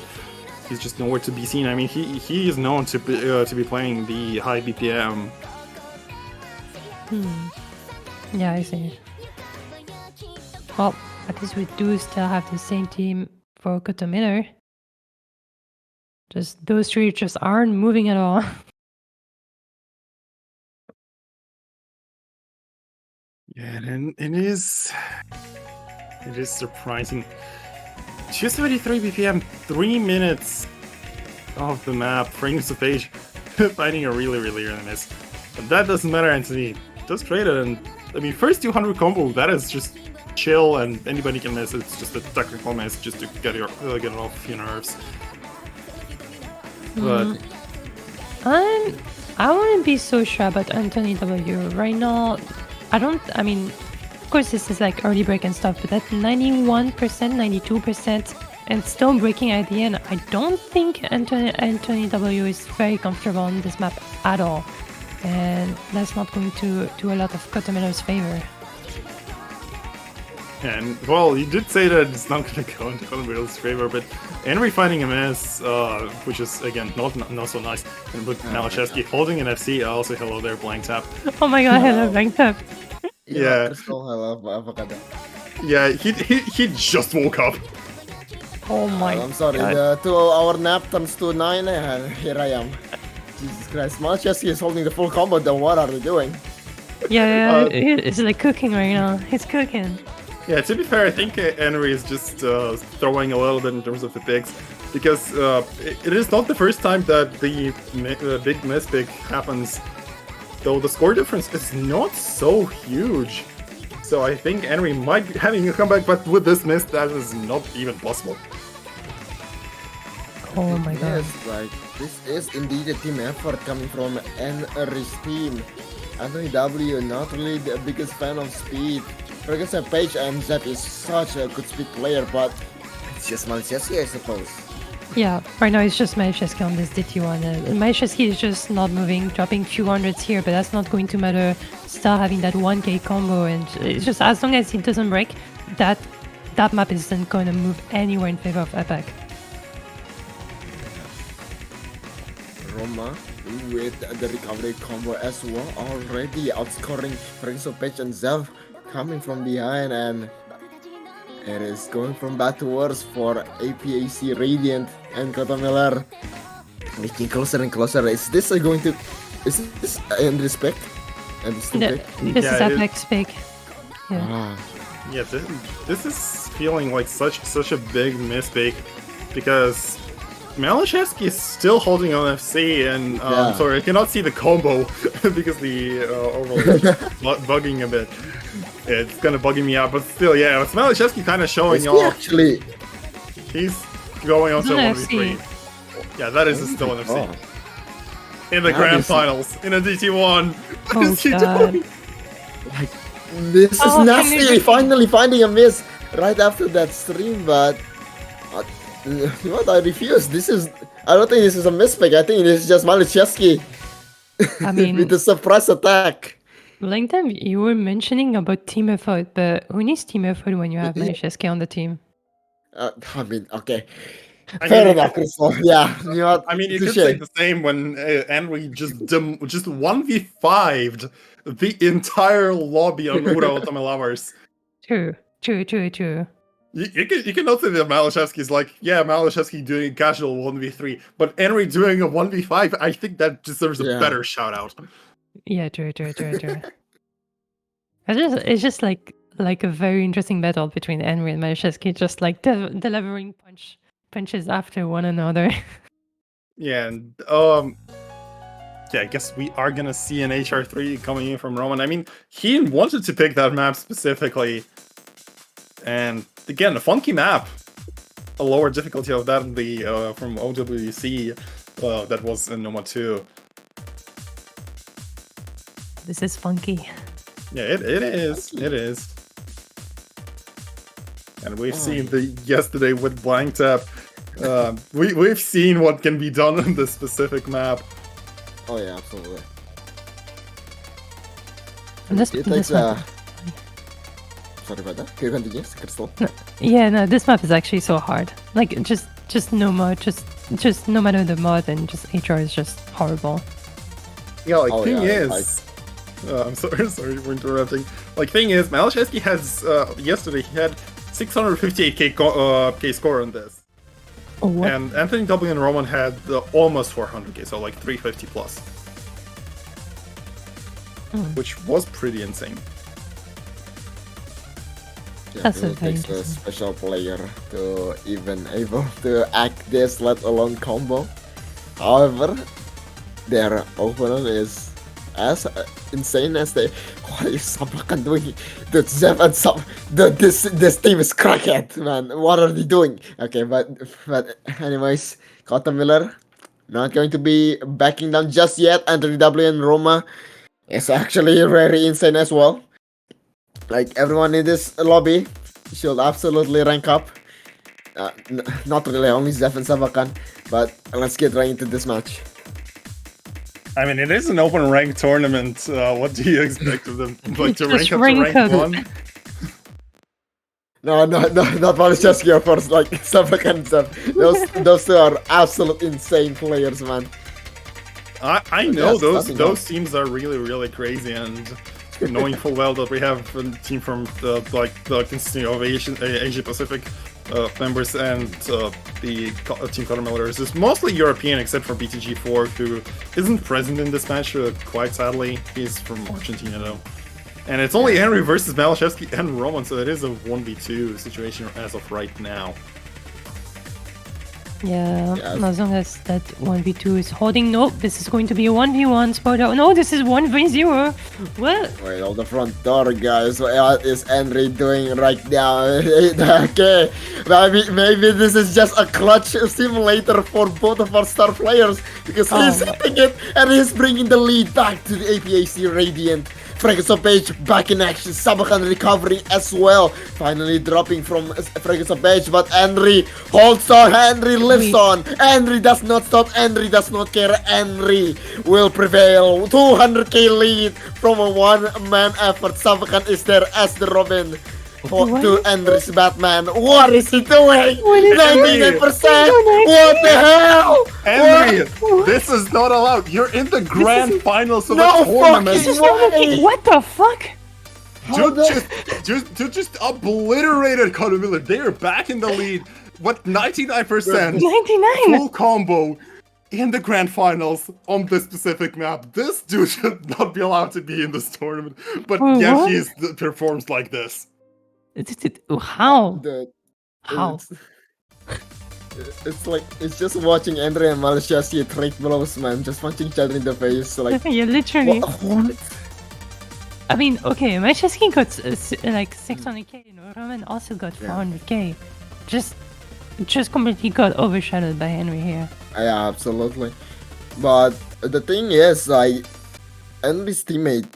he's just nowhere to be seen. I mean, he is known to be playing the high BPM. Yeah, I see. Well, at least we do still have the same team for kotomiler. Just those 3 just aren't moving at all. Yeah, and it is surprising. Just 73 BPM, 3 minutes of the map, frames of page, finding a really early miss. But that doesn't matter, Anthony. Just trade it, and I mean, first 200 combo, that is just chill, and anybody can miss. It's just a technical miss just to get it off your nerves. But I wouldn't be so sure about Anthony W. Right now, of course this is like early break and stuff, but at 91%, 92%, and still breaking at the end, I don't think Anthony W is very comfortable on this map at all. And that's not going to do a lot of kotomiler's favor. And, well, you did say that it's not going to go into kotomiler's favor, but Henry finding a miss, which is, again, not so nice. But Malachevsky holding an FC, also hello there, blank tap. Oh my god, hello, blank tap. Yeah. Crystal, hello, avocado. Yeah, he just woke up. Oh my god. I'm sorry, the 2-hour nap turns to 9 and here I am. Jesus Christ, Malachevsky is holding the full combo, then what are they doing? Yeah, it's like cooking right now. It's cooking. Yeah, to be fair, I think Henry is just throwing a little bit in terms of the picks, because it is not the first time that the big mispick happens, though the score difference is not so huge. So I think Henry might be having a comeback, but with this miss, that is not even possible. Oh my god. Yes, like, this is indeed a team effort coming from Henry's team. Anthony W, not really the biggest fan of speed. For example, Paige and Zep is such a good speed player, but it's just Malcheski, I suppose. Yeah, right now it's just Malcheski on this DT1. Malcheski is just not moving, dropping few hundreds here, but that's not going to matter. Still having that 1k combo, and it's just as long as it doesn't break, that map isn't going to move anywhere in favor of APAC. Roma with the recovery combo as well, already outscoring for example Paige and Zep coming from behind, and it is going from bad to worse for APAC Radiant and kotomiler. Making closer and closer. Is this in respect? And this This is APAC's pick. Yeah. Yeah, this is feeling like such a big mistake, because Malachevsky is still holding on FC, and I'm sorry, I cannot see the combo because the overlay is bugging a bit. It's kind of bugging me out, but still, yeah, it's Malachevsky kind of showing off. Actually, he's going on to It's an 1v3. FC. Yeah, that is still an FC. Oh. In the grand finals, in a DT1. What Oh is he god. doing? this is Oh, nasty. Finally finding a miss right after that stream, but what, I refuse. I don't think this is a mispick. I think this is just Malachevsky I mean, with the surprise attack. Langdon, you were mentioning about team effort, but who needs team effort when you have Malachevsky on the team? I mean, okay. I Fair mean, enough, Crystal. Yeah, you know what? I mean, you could Touche. say the same when Henry just 1v5'd the entire lobby on Ura Ultimate Lovers. True. You can not say that Malachevsky's like, yeah, Malachevsky doing casual 1v3, but Henry doing a 1v5, I think that deserves a better shout out. Yeah, true. It's just like a very interesting battle between Henry and Malachevsky, just like delivering punches after one another. Yeah, and yeah, I guess we are gonna see an HR3 coming in from Roman. I mean, he wanted to pick that map specifically, and again, a funky map. A lower difficulty of that the from OWC that was in Noma 2. This is funky. Yeah, it is. It is. And we've seen yesterday with Blank Tap. We've seen what can be done on this specific map. Oh yeah, absolutely. And this map, sorry about that. Can you continue, Crystal? no, this map is actually so hard. Like just no mod, just no matter the mod, and just HR is just horrible. Yeah, like thing is. I'm sorry for interrupting. Like, thing is, Malachevsky has yesterday he had 658k score on this. Oh, what? And Anthony W and Roman had almost 400k, so like 350 plus. Which was pretty insane. Yeah, That's it very takes a interesting. special player to even able to act this, let alone combo. However, their opponent is as insane as they. What is Sabakan doing? Dude, Zef and this team is crackhead, man. What are they doing? Okay, but anyways, kotomiler not going to be backing down just yet. Anthony W and Roma is actually very insane as well. Like, everyone in this lobby should absolutely rank up. Not really, only Zef and Sabakan, but let's get right into this match. I mean, it is an open rank tournament. What do you expect of them? Like, to Just rank up to rank 1? No, not Malachevsky, of course, like Sabakan and Zef. Those two are absolute insane players, man. I know Yes, those teams are really crazy, and knowing full well that we have a team from the consisting of Asia Pacific members and the team kotomilers is mostly European, except for BTG4, who isn't present in this match quite sadly. He's from Argentina though. And it's only Henry versus Malashevsky and Roman, so it is a 1v2 situation as of right now. Yeah, Yes. as long as that 1v2 is holding. No, this is going to be a 1v1 spot out. No, this is 1v0. What? Wait, on the front door, guys. What is Henry doing right now? Okay, maybe this is just a clutch simulator for both of our star players because he's hitting it and he's bringing the lead back to the APAC Radiant. Fragrance of Page back in action. Sabakan recovering as well. Finally dropping from Fragrance of Page, but Henry holds on. Henry lives on. Henry does not stop. Henry does not care. Henry will prevail. 200k lead from a one-man effort. Sabakan is there as the Robin. To Henry's Batman. What is he doing? 99%. What the hell? Henry, this is not allowed. You're in the grand finals of No a tournament. fucking way. What the fuck? Just obliterated kotomiler. They are back in the lead. What, 99%? 99. Full combo in the grand finals on this specific map. This dude should not be allowed to be in this tournament. But Oh, yet what? he performs like this. How? Dude, How? it's like it's just watching Henry and Malashevsky trade blows, man. Just punching each other in the face. Like, Yeah, literally. what? I mean, okay, Manchester got like 600k, you know, Roman also got 400k. Just completely got overshadowed by Henry here. Yeah, absolutely. But the thing is, like, Henry's teammate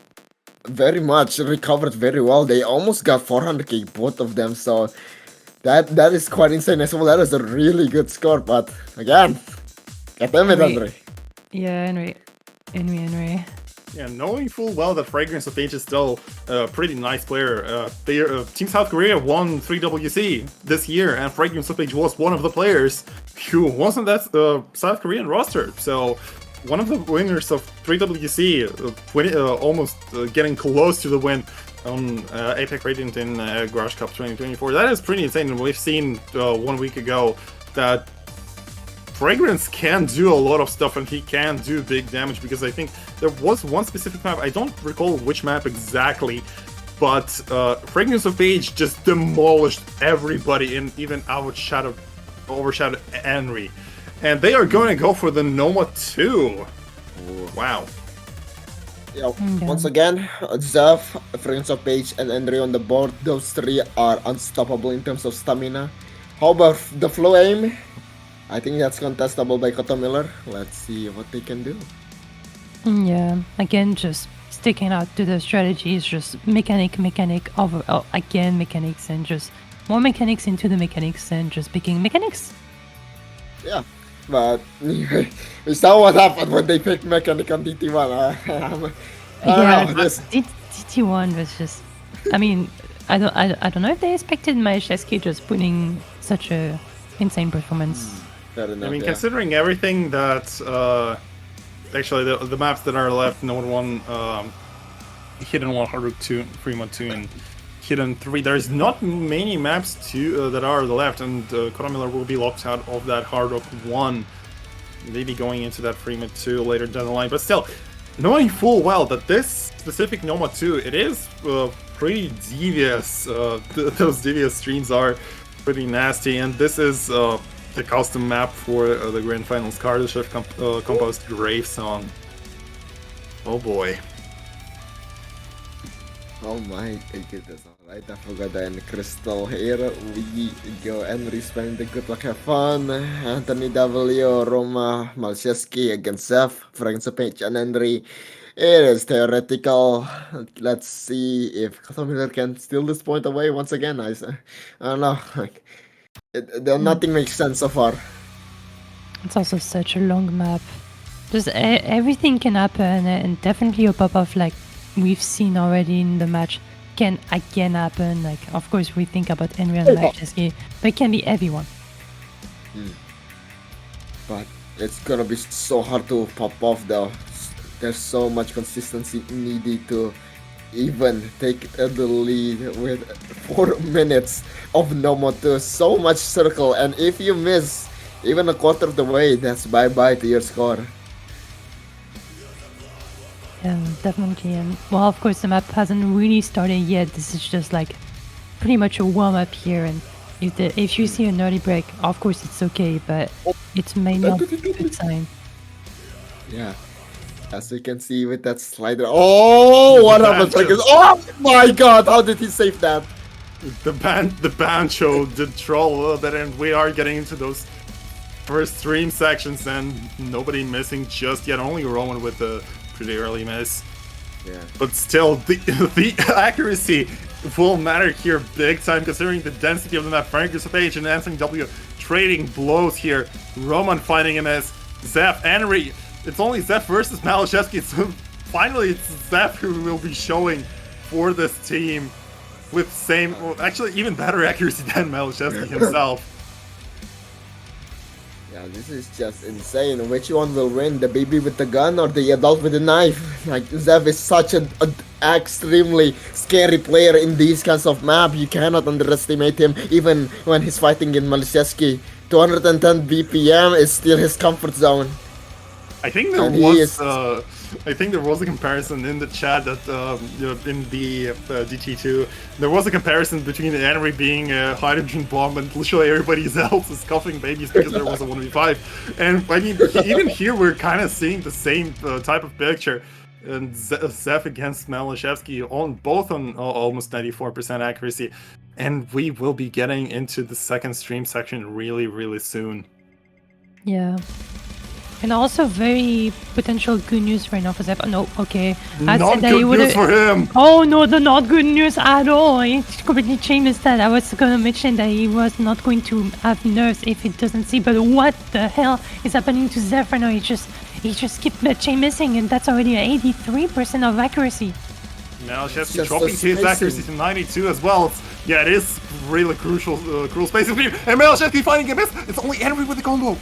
very much recovered very well. They almost got 400k, both of them. So that is quite insane as well. That is a really good score. But again, God damn it, Henry. Yeah, Henry. Yeah, knowing full well that Fragrance of Age is still a pretty nice player. Team South Korea won 3WC this year, and Fragrance of Age was one of the players who wasn't that South Korean roster. So one of the winners of 3WC, almost getting close to the win on APAC Radiant in Garage Cup 2024. That is pretty insane, and we've seen 1 week ago that Fragrance can do a lot of stuff and he can do big damage, because I think there was one specific map, I don't recall which map exactly, but Fragrance of Age just demolished everybody and even overshadowed Henry. And they are going to go for the Noma 2. Wow. Yeah, once again, Zeph, Fragrance of Page, and Henry on the board. Those three are unstoppable in terms of stamina. How about the flow aim? I think that's contestable by kotomiler. Let's see what they can do. Yeah, again, just sticking out to the strategies, just mechanics, again, mechanics, and just more mechanics into the mechanics, and just picking mechanics. Yeah, but we saw what happened when they picked mechanic on DT1. DT1 was just, I mean, I don't know if they expected Majeshevsky just putting such a insane performance. Fair enough, I mean, yeah. considering everything that, actually the maps that are left, Node 1, Hidden 102, Fremont 2, and Hidden 3, there's not many maps that are left, and kotomiler will be locked out of that Hard Rock 1, maybe going into that Fremont 2 later down the line, but still, knowing full well that this specific Noma 2, it is pretty devious. Those devious streams are pretty nasty, and this is the custom map for the Grand Finals Kardashev composed Grave Song. Oh boy. Oh my goodness, alright, I forgot that in Crystal here we go. Henry spending the good luck, have fun. Anthony W, Roma, Malshevsky against Zeph, Fragrance of Page, and Henry. It is theoretical. Let's see if kotomiler can steal this point away once again. I don't know. Like, nothing makes sense so far. It's also such a long map. Just everything can happen, and definitely a pop-off like we've seen already in the match can again happen. Like, of course, we think about Henry and Majeshevsky, but it can be everyone. But it's gonna be so hard to pop off though. There's so much consistency needed to even take the lead with 4 minutes of Noma 2. So much circle, and if you miss even a quarter of the way, that's bye-bye to your score. Yeah, definitely. And well, of course, the map hasn't really started yet. This is just like pretty much a warm up here. And if you see an early break, of course it's okay, but it may not be a good sign. Yeah. As you can see with that slider. Oh, what happened? Oh my god, how did he save that? The Bancho did troll a little bit, and we are getting into those first stream sections, and nobody missing just yet. Only Roman with a pretty early miss. Yeah. But still, the accuracy will matter here big time, considering the density of the map. Frankus Page and Anthony W trading blows here. Roman finding him as Zeph, Henry. It's only Zeph versus Malashevsky, so finally it's Zeph who will be showing for this team with same, well, actually even better accuracy than Malashevsky himself. Yeah, this is just insane. Which one will win, the baby with the gun or the adult with the knife? Like, Zev is such an extremely scary player in these kinds of map. You cannot underestimate him, even when he's fighting in Malashevsky. 210 BPM is still his comfort zone. I think there was a comparison in the chat that in the DT2 there was a comparison between Henry being a hydrogen bomb and literally everybody else is coughing babies because there was a 1v5. And I mean, even here we're kind of seeing the same type of picture. And Zeph against Malashevsky both on almost 94% accuracy. And we will be getting into the second stream section really soon. Yeah. And also very potential good news right now for Zeph. Oh, no, okay. I Not said that good news for him! Oh no, the not good news at all. It's completely changed that. I was gonna mention that he was not going to have nerfs if it doesn't see, but what the hell is happening to Zeph right now? He just keeps the chain missing, and that's already 83% of accuracy. Malashevsky dropping his accuracy to 92 as well. It is really crucial spacing. And Malashevsky finding a miss. It's only Henry with the combo.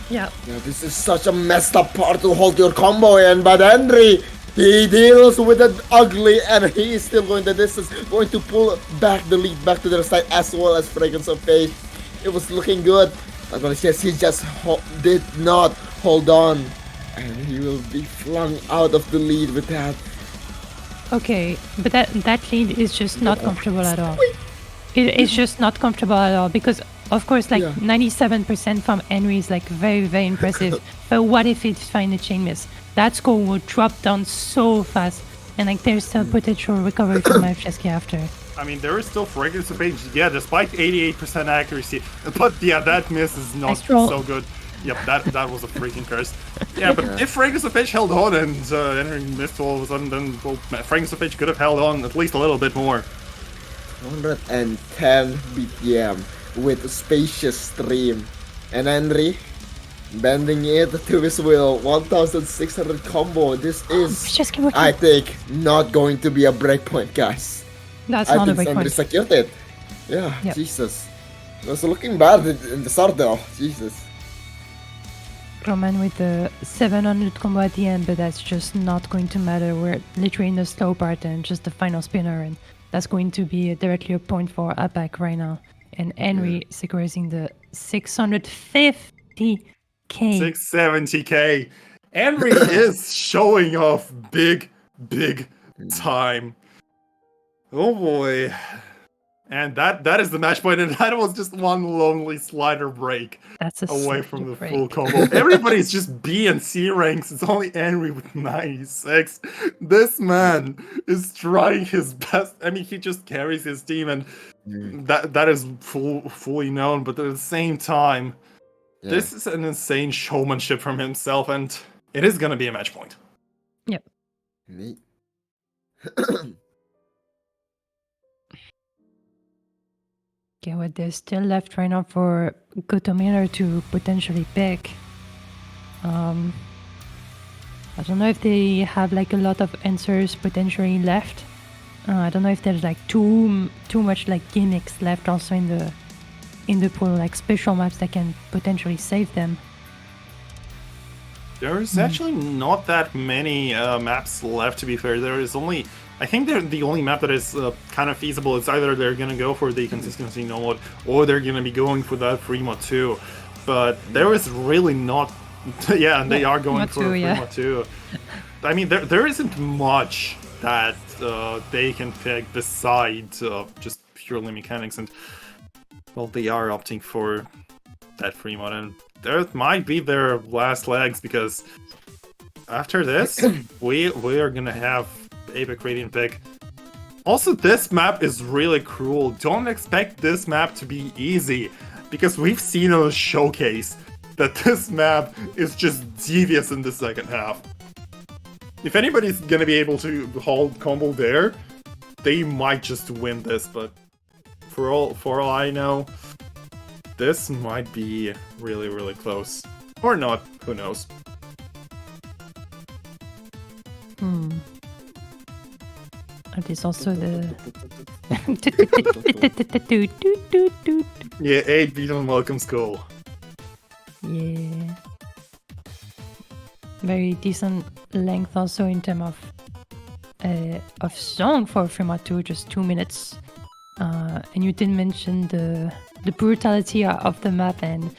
Yeah. Yeah, this is such a messed up part to hold your combo in, but Henry, he deals with it ugly, and he is still going the distance, going to pull back the lead back to their side as well as Fragrance of Faith. It was looking good, but he just did not hold on, and he will be flung out of the lead with that. Okay, but that lead is just not comfortable at all. It's just not comfortable at all because, of course, like 97% from Henry is like very impressive. But what if it finds a chain miss? That score will drop down so fast, and like there's still potential recovery from Malashevsky after. I mean, there is still Fragrance of Age, despite 88% accuracy. But that miss is not so good. Yep, that was a freaking curse. Yeah, but if Fragrance of Age held on and Henry missed all of a sudden, then Fragrance of Age could have held on at least a little bit more. 110 BPM with a spacious stream, and Henry bending it to his will. 1600 combo. This is, I think, not going to be a breakpoint, guys. That's not a breakpoint. Henry secured it. Yeah, Jesus. It was looking bad in the start though. Jesus. Roman with the 700 combo at the end, but that's just not going to matter. We're literally in the slow part and just the final spinner, and that's going to be directly a point for APAC right now. And Henry securing the 650k. 670k. Henry is showing off big time. Oh boy. And that is the match point, and that was just one lonely slider break away from the full combo. Everybody's just B and C ranks. It's only Henry with 96. This man is trying his best. I mean, he just carries his team, and that is fully known. But at the same time, this is an insane showmanship from himself, and it is gonna be a match point. Yep. Neat. Okay, well, there's still left right now for kotomiler to potentially pick. I don't know if they have like a lot of answers potentially left. I don't know if there's like too much like gimmicks left also in the pool, like special maps that can potentially save them. There's actually not that many maps left, to be fair. There is only, I think they're the only map that is kind of feasible. It's either they're going to go for the consistency no mod, or they're going to be going for that free mod 2. But there is really not, and they are going for free mod 2. I mean, there isn't much that they can pick besides just purely mechanics, and well, they are opting for that free mod, and that might be their last legs, because after this, we are gonna have APAC Radiant pick. Also, this map is really cruel. Don't expect this map to be easy, because we've seen on a showcase that this map is just devious in the second half. If anybody's gonna be able to hold combo there, they might just win this, but for all I know, this might be really, really close. Or not, who knows. It is also the... Yeah, 8 beat on Welcome School. Yeah. Very decent length also in terms of song for Fremont 2, just 2 minutes. And you did mention the brutality of the map, and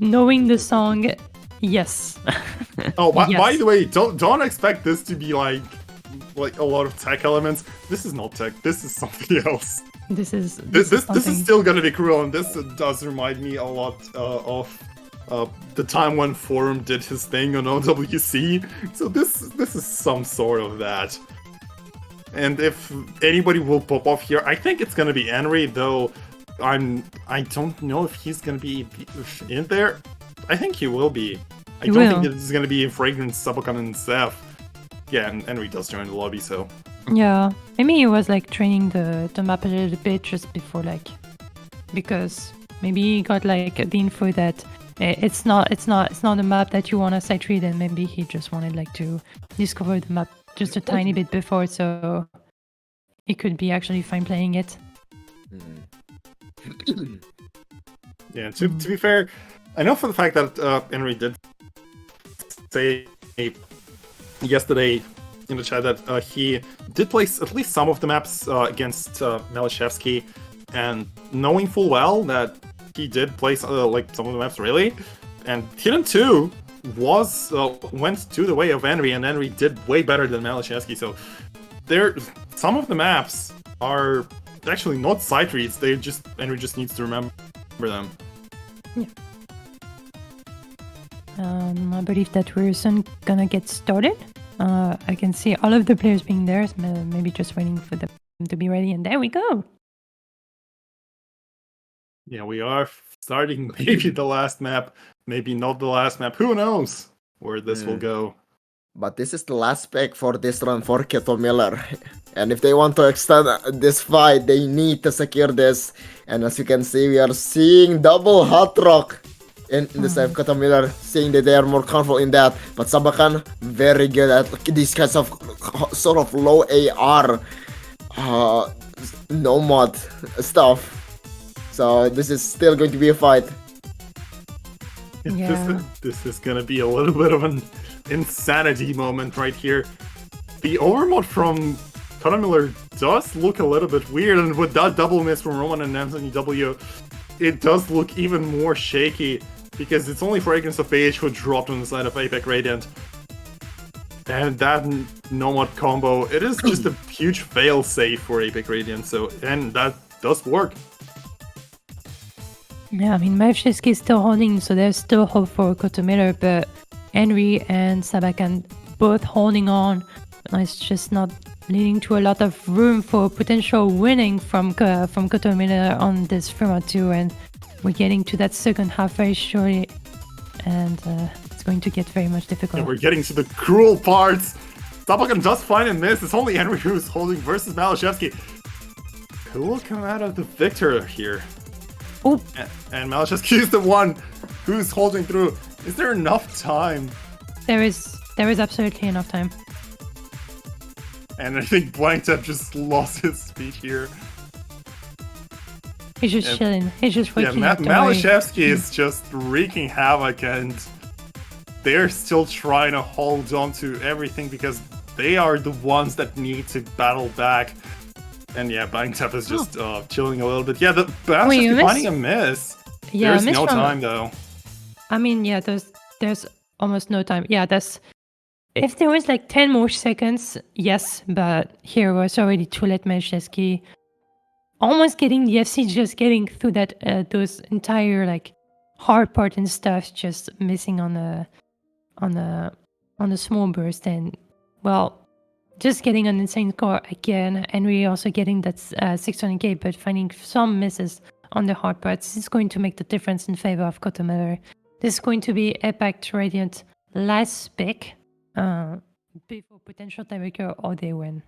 knowing the song, yes. Oh, Yes. by the way, don't expect this to be like a lot of tech elements. This is not tech. This is something else. This is still gonna be cruel, and this does remind me a lot of the time when Forum did his thing on OWC. So this is some sort of that. And if anybody will pop off here, I think it's gonna be Henry, though I don't know if he's gonna be in there. I think he will be. I don't think it's gonna be Fragrance, Sabakan, and Seth. Yeah, and Henry does join the lobby, so. Yeah, maybe he was like training the map a little bit just before, like, because maybe he got like the info that it's not a map that you want to sight read, and maybe he just wanted like to discover the map just a tiny bit before, so he could be actually fine playing it. Yeah, to be fair, I know for the fact that Henry did say yesterday in the chat that he did place at least some of the maps against Malashevsky, and knowing full well that he did place like some of the maps really, and Hidden 2 was went to the way of Henry, and Henry did way better than Malashevsky, so some of the maps are actually not sight reads, Henry just needs to remember them. Yeah. I believe that we're soon gonna get started. I can see all of the players being there, so maybe just waiting for them to be ready, and there we go. Yeah, we are starting maybe the last map, maybe not the last map. Who knows where this will go? But this is the last pick for this run for kotomiler. And if they want to extend this fight, they need to secure this. And as you can see, we are seeing double hot rock in the side of kotomiler, saying that they are more comfortable in that. But Sabakan, very good at these kinds of sort of low AR, no mod stuff. So this is still going to be a fight. Yeah. This is gonna be a little bit of an insanity moment right here. The overmod from kotomiler does look a little bit weird, and with that double miss from Roman and Anthony W, it does look even more shaky, because it's only Fragrance of Age who dropped on the side of APAC Radiant. And that no-mod combo, it is just a huge fail-safe for APAC Radiant, and that does work. Yeah, I mean, Malashevsky is still holding, so there's still hope for kotomiler, but Henry and Sabakan both holding on. It's just not leading to a lot of room for potential winning from kotomiler on this Fremont 2, and we're getting to that second half very shortly, and it's going to get very much difficult. And we're getting to the cruel parts. Sabakan does find a miss. It's only Henry who's holding versus Malashevsky. Who will come out of the victor here? Oh, and Malashevsky is the one who's holding through. Is there enough time? there is absolutely enough time. And I think Blindtap just lost his speech here. He's just chilling. He's just waking up. Malashevsky is just wreaking havoc, and they're still trying to hold on to everything because they are the ones that need to battle back. And yeah, Blindtap is just chilling a little bit. Yeah, the Malashevsky finding a miss. Yeah, there's no time though. I mean, yeah, there's almost no time. Yeah, if there was like 10 more seconds, yes, but here was already too late. Malachevsky almost getting the FC, just getting through that those entire like hard part and stuff, just missing on a small burst, and well, just getting an insane score again. And we're also getting that 600k, but finding some misses on the hard parts. This is going to make the difference in favor of kotomiler. This is going to be APAC Radiant last pick before potential tiebreaker, or they win.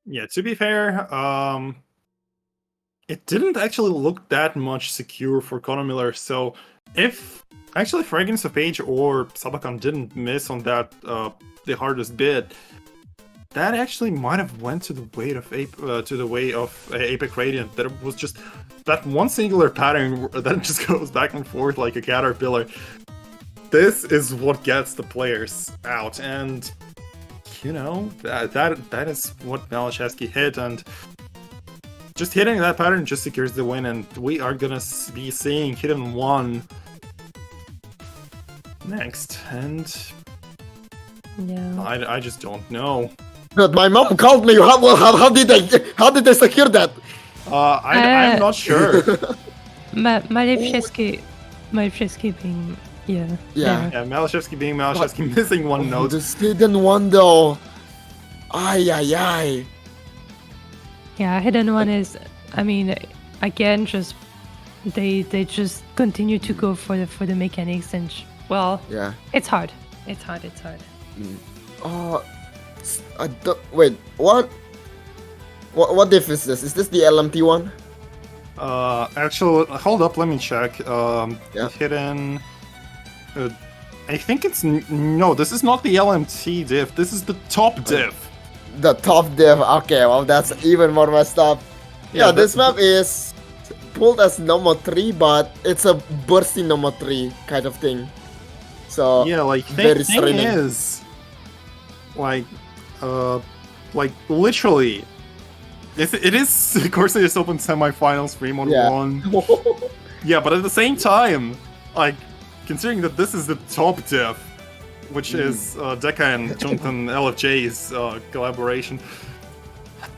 Yeah, to be fair, it didn't actually look that much secure for kotomiler. So if actually Fragrance of Age or Sabakan didn't miss on that the hardest bit, that actually might have went to the way of APAC Radiant. That it was just that one singular pattern that just goes back and forth like a caterpillar. This is what gets the players out, and you know that is what Malachevsky hit, and just hitting that pattern just secures the win. And we are gonna be seeing Hidden 1 next, and yeah, I just don't know. But my mom called me. How did they secure that? I'm not sure. Malachevsky being Yeah. Yeah, Malachevsky being Malachevsky, missing one note. This Hidden 1 though. Ay. Yeah, Hidden 1 is, I mean, again, just they just continue to go for the mechanics, and well, Yeah. it's hard. It's hard. Wait, what diff is this? Is this the LMT one? Actually, hold up, let me check. Yeah. Hidden. I think it's no. This is not the LMT diff. This is the top diff. The top diff. Okay, well that's even more messed up. Yeah, this map is pulled as number 3, but it's a bursty number 3 kind of thing. So Yeah, like very thing straining. is, like literally, it is of course it is Open semifinals 3-1-1. Yeah. Yeah, but at the same time, like considering that this is the top diff, which is Deca and Jonathan LFJ's collaboration,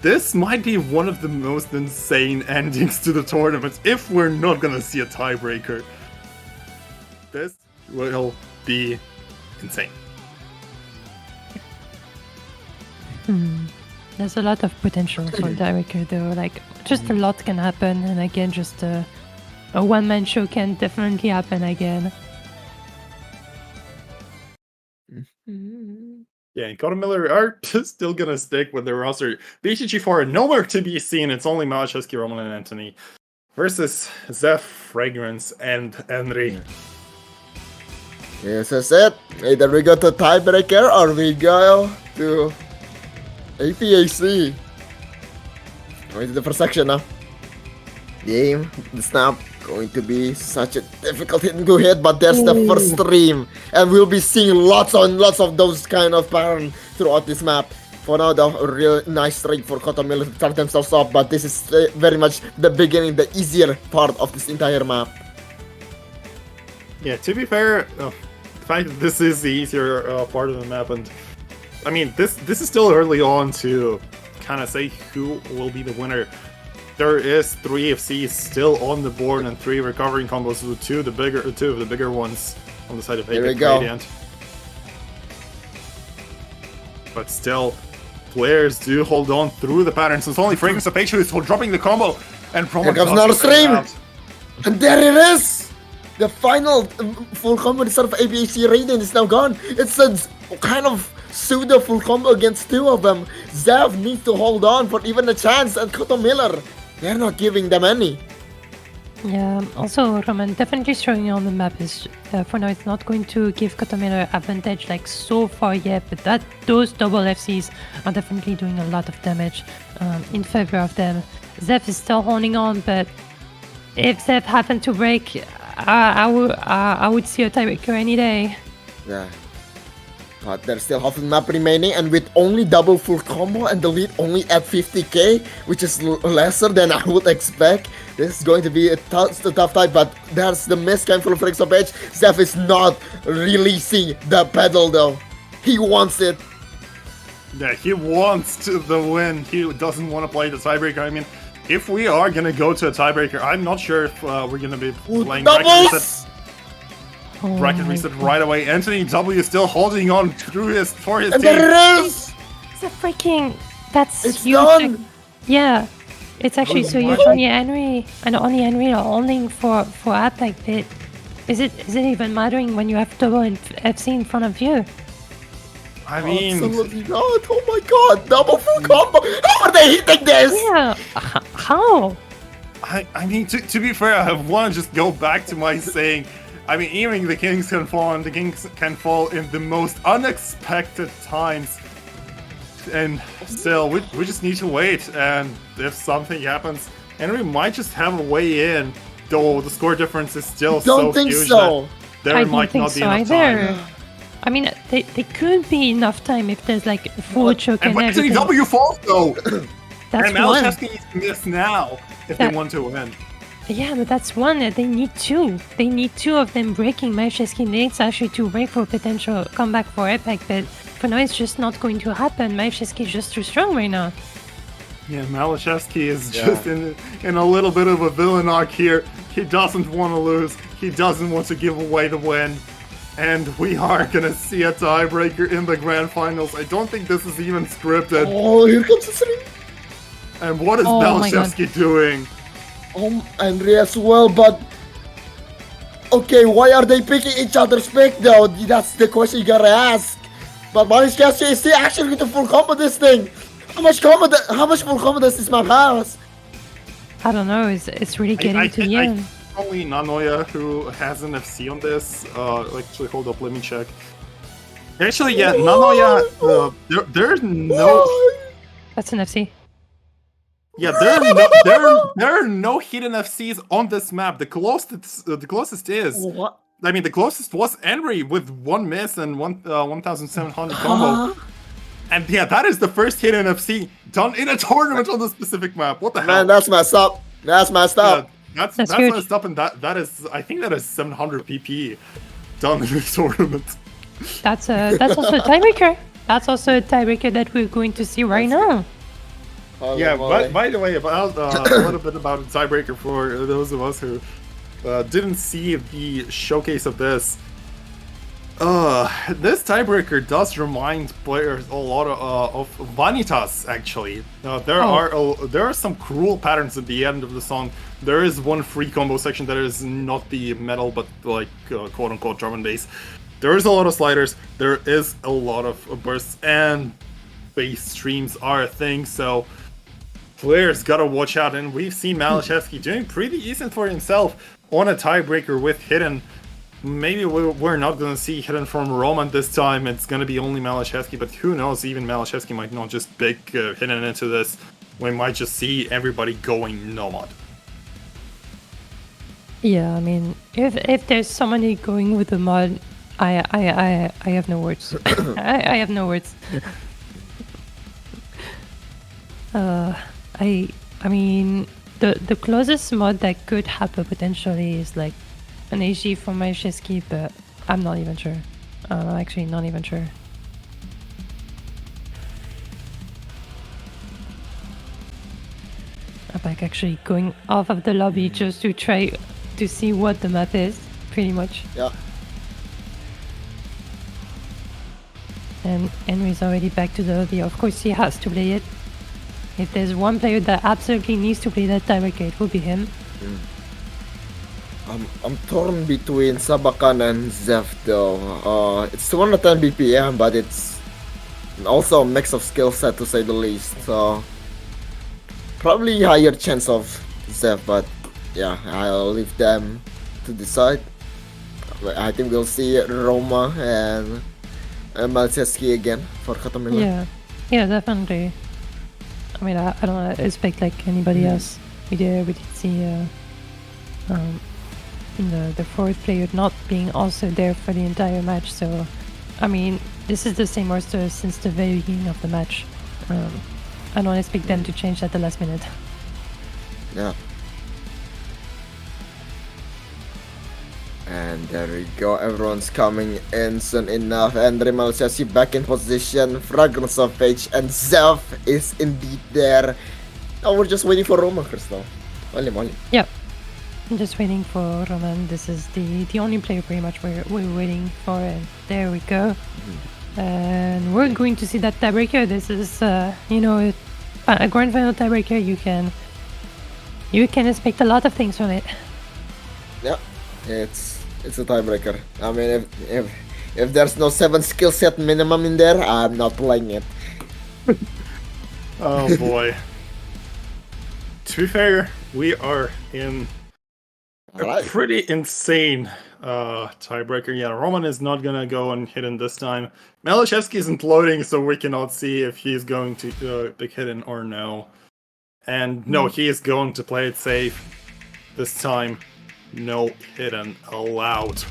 this might be one of the most insane endings to the tournament if we're not gonna see a tiebreaker. This will be insane. There's a lot of potential for tiebreaker though. Like, just a lot can happen, and again, just a one-man show can definitely happen again. Yeah, and kotomiler are still gonna stick with their roster. BGG4 nowhere to be seen. It's only Malachevsky, Roman, and Anthony versus Zeph, Fragrance, and Henry. Yes, that's it. Either we go to tiebreaker or we go to APAC. Going to the first section now. Game, the snap, going to be such a difficult hit and go hit, but there's the first stream, and we'll be seeing lots and lots of those kind of patterns throughout this map. For now, though, a real nice trade for kotomiler to start themselves up, but this is very much the beginning, the easier part of this entire map. Yeah, to be fair, the fact that this is the easier part of the map, and I mean, this is still early on to kind of say who will be the winner. There is 3 FCs still on the board and 3 recovering combos with two of the bigger ones on the side of APAC Radiant. But still, players do hold on through the patterns. It's only Fragrance of Age who is dropping the combo, and Here comes another stream, and there it is. The final full combo instead of APAC Radiant is now gone. It's a kind of pseudo full combo against 2 of them. Zev needs to hold on for even a chance, and kotomiler, they're not giving them any. Yeah, also Roman definitely showing on the map is for now it's not going to give kotomiler advantage like so far yet, but those double FCs are definitely doing a lot of damage in favor of them. Zev is still holding on, but if Zev happened to break, I would see a tiebreaker any day. Yeah. But there's still half the map remaining, and with only double full combo and the lead only at 50k, which is lesser than I would expect. This is going to be a tough fight, but there's the miss came from Freaks of Edge. Zeph is not releasing the pedal though. He wants it. Yeah, he wants the win. He doesn't want to play the tiebreaker. I mean, if we are gonna go to a tiebreaker, I'm not sure if we're gonna be playing bracket reset. Bracket reset right away. Anthony W is still holding on through for his And team. there it is! It's a freaking. That's It's huge. done! Yeah, it's actually so huge. Only Henry and only Henry are holding for APAC. But is it even mattering when you have double FC in front of you? I mean, Absolutely not. Oh my god, double full combo! How are they hitting this? Yeah, how? I mean, to be fair, I want to just go back to my saying. I mean, even the kings can fall, and the kings can fall in the most unexpected times. And still, we just need to wait. And if something happens, Henry might just have a way in. Though the score difference is still Don't so think huge so. that there I don't might think not be so enough either. time. I mean, they could be enough time if there's like full choke And and but Anthony everything. W falls though. That's And one. Malachevsky needs to miss now if they want to win. Yeah, but that's one. They need two. They need two of them breaking. Malachevsky needs actually to break for potential comeback for APAC, but for now it's just not going to happen. Malachevsky is just too strong right now. Yeah, Malachevsky is just in a little bit of a villain arc here. He doesn't want to lose. He doesn't want to give away the win. And we are gonna see a tiebreaker in the grand finals. I don't think this is even scripted. Oh, here comes the three. And what is Oh my God. Malachevsky doing? Henry as well, but... Okay, why are they picking each other's pick though? That's the question you gotta ask. But Malachevsky is still actually going to full combo this thing. How much full combo does this map have? I don't know. It's really getting to the end. Only Nanoya who has an FC on this. Actually, hold up, let me check. Actually, yeah, Nanoya. There's no. That's an FC. Yeah, there are no hidden FCs on this map. The closest is. What? I mean, the closest was Henry with one miss and 1,700 combo. And yeah, that is the first hidden FC done in a tournament on the specific map. What the hell? Man, that's messed up. That's messed up. Yeah, that's huge. messed up, and that is, I think that is 700 PP done in this tournament. That's also a tiebreaker. That's also a tiebreaker that we're going to see right now. Holy Yeah, moly. by the way, about a little bit about the tiebreaker for those of us who didn't see the showcase of this. This tiebreaker does remind players a lot of Vanitas. Actually, there are some cruel patterns at the end of the song. There is one free combo section that is not the metal, but like quote unquote drum and bass. There is a lot of sliders. There is a lot of bursts, and bass streams are a thing. So players gotta watch out. And we've seen Malachevsky doing pretty decent for himself on a tiebreaker with Hidden. Maybe we're not going to see Hidden from Roman this time. It's going to be only Malachevsky, but who knows? Even Malachevsky might not just pick Hidden into this. We might just see everybody going nomad. Yeah, I mean, if there's somebody going with the mod, I have no words. I have no words. I mean, the closest mod that could happen potentially is like an AG for Malachevsky, but I'm not even sure. I'm actually not even sure. APAC actually going off of the lobby just to try to see what the map is, pretty much. Yeah. And Henry's already back to the lobby. Of course, he has to play it. If there's one player that absolutely needs to play that tiebreaker, it will be him. I'm torn between Sabakan and Zeph though. It's 210 BPM, but it's also a mix of skill set to say the least. So probably higher chance of Zeph, but yeah, I'll leave them to decide. I think we'll see Roma and Malachevsky again for kotomiler. Yeah, definitely. I mean, I don't expect like anybody else. We did see the fourth player not being also there for the entire match. So, I mean, this is the same roster since the very beginning of the match. I don't expect them to change at the last minute. Yeah. And there we go, everyone's coming in soon enough. And Malchesi back in position. Fragrance of Page and Zev is indeed there. Now we're just waiting for Roma, Crystal. Only. Yeah, I'm just waiting for Roman. This is the only player pretty much we're waiting for, and there we go. And we're going to see that tiebreaker. This is a grand final tiebreaker. You can expect a lot of things from it. Yeah, it's a tiebreaker. I mean, if there's no 7 skill set minimum in there, I'm not playing it. Oh boy. To be fair, we are in a pretty insane tiebreaker. Yeah, Roman is not gonna go and hidden this time. Malashevsky isn't loading, so we cannot see if he's going to pick hidden or no. And no, he is going to play it safe this time. No hidden allowed.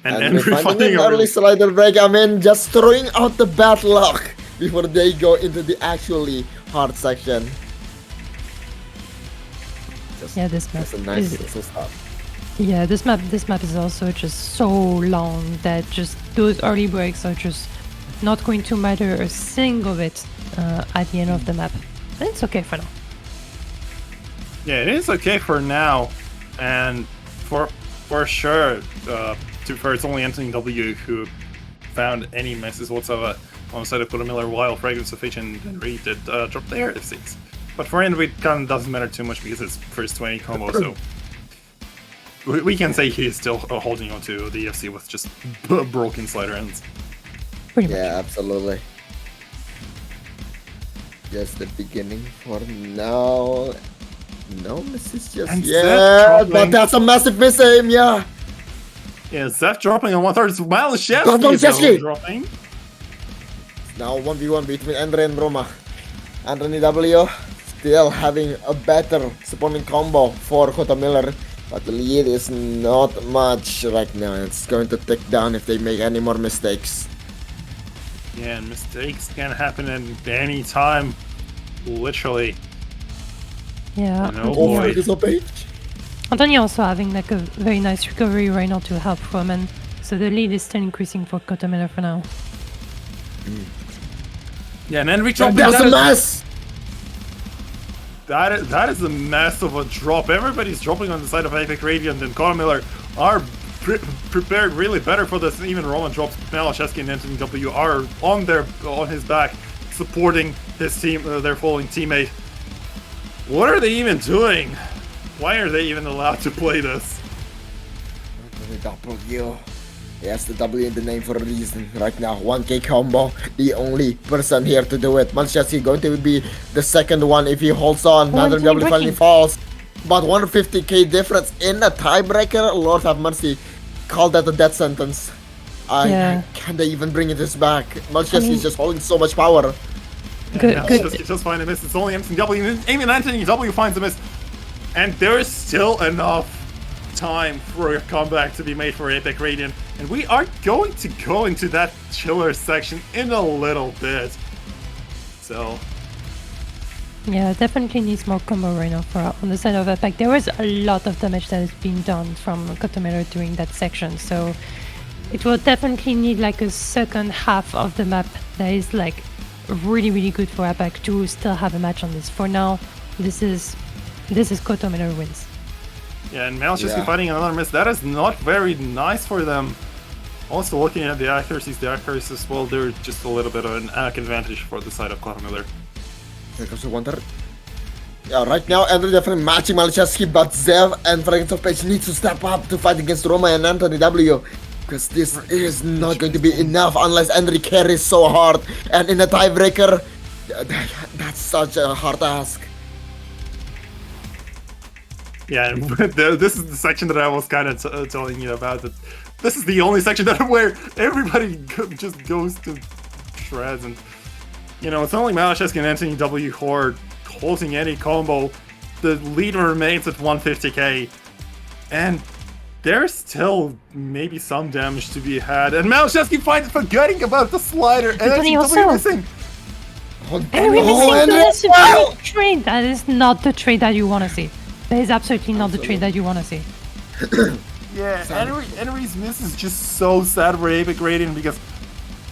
And we're finding an early slider break. I mean, just throwing out the bad luck before they go into the actually hard section. Yeah, this map is a nice little start. Yeah, this map is also just so long that just those early breaks are just not going to matter a single bit at the end of the map. And it's okay for now. Yeah, it is okay for now, and for sure. For it's only Anthony W who found any messes whatsoever on the side of kotomiler, while Fragrance of Fate and Henry did drop their F6. But for Henry, it kind of doesn't matter too much because it's first 20 combo, so we can say he's still holding on to the FC with just broken slider ends. Pretty much. Yeah, absolutely. Just the beginning for now. No misses just and yet, but that's a massive miss aim, yeah. Yeah, Zeph dropping on 1/3. Malashevsky dropping. Now 1v1 between Andre and Roma. Anthony W still having a better supporting combo for kotomiler, but the lead is not much right now. It's going to take down if they make any more mistakes. Yeah, and mistakes can happen at any time, literally. Yeah. Anthony also having like a very nice recovery right now to help Roman, so the lead is still increasing for kotomiler for now. Yeah, and then we drop. That's a mess. That is a mess of a drop. Everybody's dropping on the side of APAC Radiant, and kotomiler are prepared really better for this. Even Roman drops. Malashevsky and Anthony W are on his back, supporting his team, their falling teammate. What are they even doing? Why are they even allowed to play this? The W. Yes, the W in the name for a reason. Right now, 1k combo, the only person here to do it. Malchesky going to be the second one if he holds on. Another W finally falls. But 150k difference in a tiebreaker. Lord have mercy. Call that a death sentence. Can they even bring this back? Malchesky is just holding so much power. Good. Just find a miss. It's only Anthony W. Even Anthony W finds a miss. And there is still enough time for a comeback to be made for APAC Radiant. And we are going to go into that chiller section in a little bit. So. Yeah, definitely needs more combo right now for on the side of APAC. There was a lot of damage that has been done from kotomiler during that section. So it will definitely need like a second half of the map that is like really, really good for APAC to still have a match on this. For now, this is kotomiler wins. Yeah, and Malchesky fighting another miss. That is not very nice for them. Also looking at the accuracies as well, they're just a little bit of an advantage for the side of kotomiler. Here comes the wonder. Yeah, right now Andrew definitely matching Malchesky, but Zev and Fragrance of Page need to step up to fight against Roma and Anthony W. Because this is not going to be enough unless Andre carries so hard. And in a tiebreaker, that's such a hard task. Yeah, and this is the section that I was kind of telling you about. That this is the only section where everybody just goes to shreds, and you know it's only Malashevsky and Anthony W who are holding any combo. The lead remains at 150k, and there's still maybe some damage to be had. And Malashevsky forgetting about the slider. And Tony actually also. missing. And we're Oh, missing and the that's supreme trade. That is not the trade that you want to see. That is absolutely not the trade that you want to see. Yeah, Henry's miss is just so sad for APAC Radiant because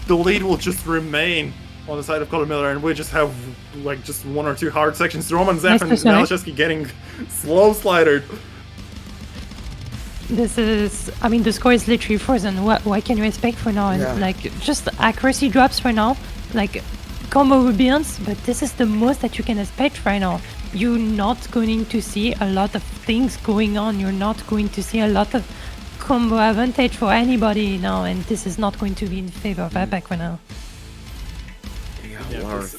the lead will just remain on the side of kotomiler, and we just have like just one or two hard sections. Roman Zef and Malashevsky getting slow slidered. This is, I mean, the score is literally frozen. What can you expect for now? Yeah. Like, just accuracy drops for now. Like, combo rebuilds, but this is the most that you can expect right now. You're not going to see a lot of things going on. You're not going to see a lot of combo advantage for anybody now, and this is not going to be in favor of APAC for now. Yeah,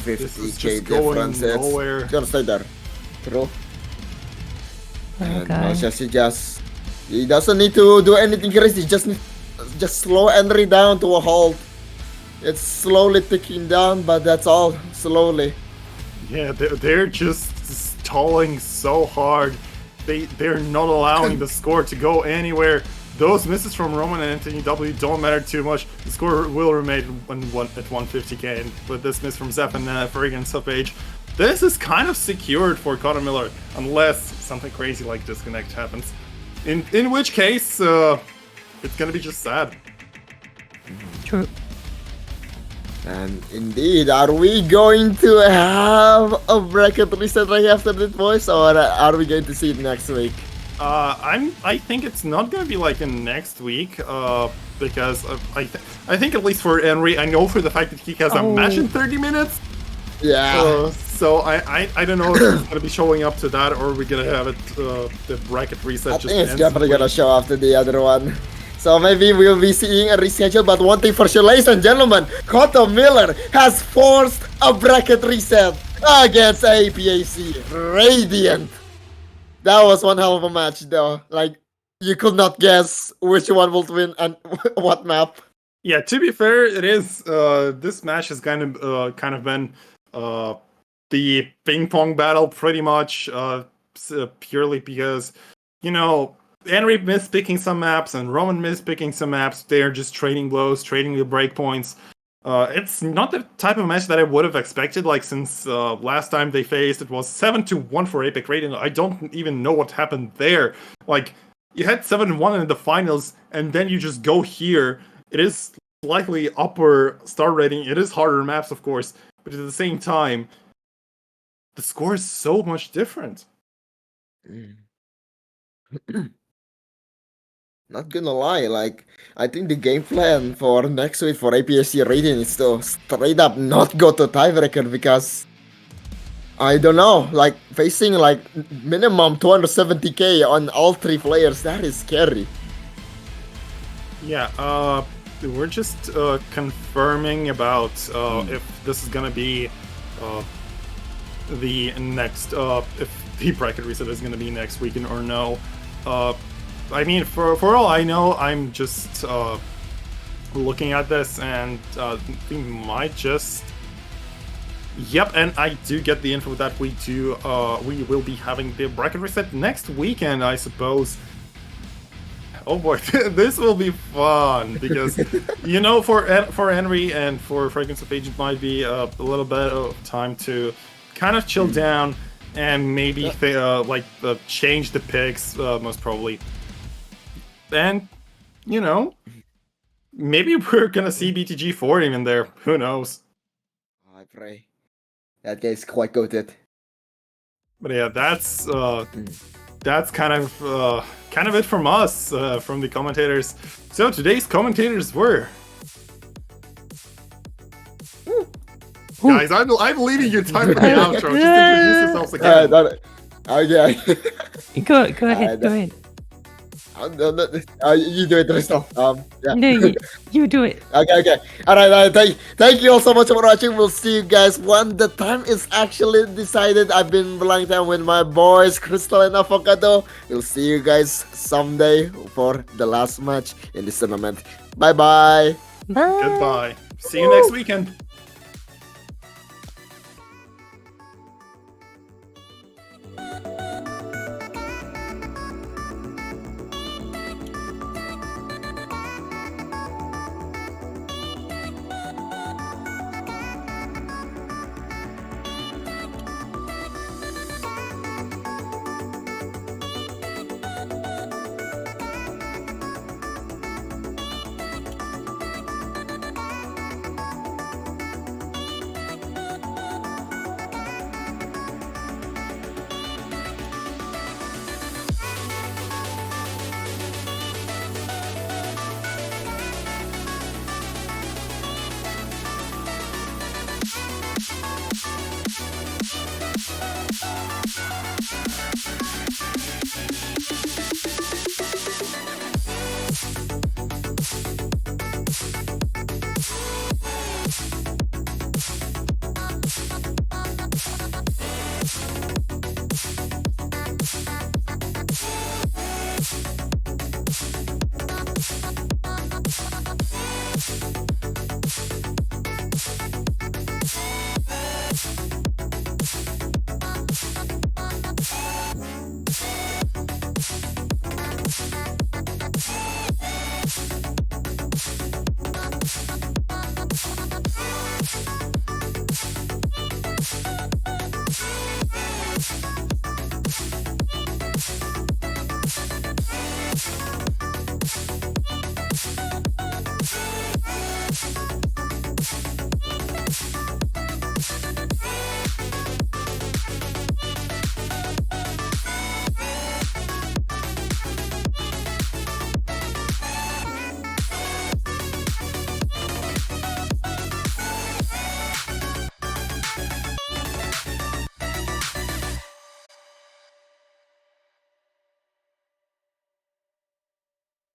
this is 150k just going difference. It's nowhere. gonna stay there. True. And Okay. He doesn't need to do anything crazy. Just slow Henry down to a halt. It's slowly ticking down, but that's all. Slowly. Yeah, they're just stalling so hard. They're not allowing the score to go anywhere. Those misses from Roman and Anthony W don't matter too much. The score will remain at 150k, and with this miss from Zep and Ferrigan Subage, this is kind of secured for kotomiler, unless something crazy like disconnect happens. In which case, it's gonna be just sad. True. And indeed, are we going to have a bracket reset right after this, boys, or are we going to see it next week? I think it's not gonna be like in next week, because I think at least for Henry, I know for the fact that he has a match in 30 minutes. Yeah. So I don't know if it's gonna be showing up to that, or we're gonna have it the bracket reset. I just think it's ends definitely with- gonna show after the other one. So maybe we'll be seeing a reschedule, but one thing for sure, ladies and gentlemen, kotomiler has forced a bracket reset against APAC Radiant. That was one hell of a match though. Like, you could not guess which one will win and what map. Yeah, to be fair, it is. This match has kind of been the ping pong battle pretty much, purely because, you know, Henry missed picking some maps and Roman missed picking some maps. They're just trading blows, trading the breakpoints. It's not the type of match that I would have expected. Like, since last time they faced, it was 7-1 for APAC Radiant. I don't even know what happened there. Like, you had 7-1 in the finals, and then you just go here. It is slightly upper star rating. It is harder maps, of course, but at the same time, the score is so much different. Not gonna lie, like, I think the game plan for next week for APAC Radiant is to straight up not go to tiebreaker, because I don't know, like, facing like minimum 270k on all three players, that is scary. Yeah, we're just confirming about if this is gonna be the next, if the bracket reset is gonna be next weekend or no. I mean, for all I know, I'm just looking at this, and we might just. Yep, and I do get the info that we will be having the bracket reset next weekend, I suppose. Oh boy, this will be fun, because, you know, for Henry and for Fragrance of Age, it might be a little bit of time to kind of chill down and maybe change the picks, most probably. And, you know, maybe we're gonna see BTG4 even there. Who knows? I pray. That guy is quite goated. But yeah, that's kind of it from us, from the commentators. So today's commentators were. Guys, I'm leaving you time for the outro. Just introduce yourselves again. Okay. Go ahead. You do it, Crystal. Yeah. No, you do it. Okay. Alright, thank you all so much for watching. We'll see you guys when the time is actually decided. I've been playing time with my boys, Crystal and Avocado. We'll see you guys someday for the last match in this tournament. Bye. Bye. Goodbye. See you next weekend.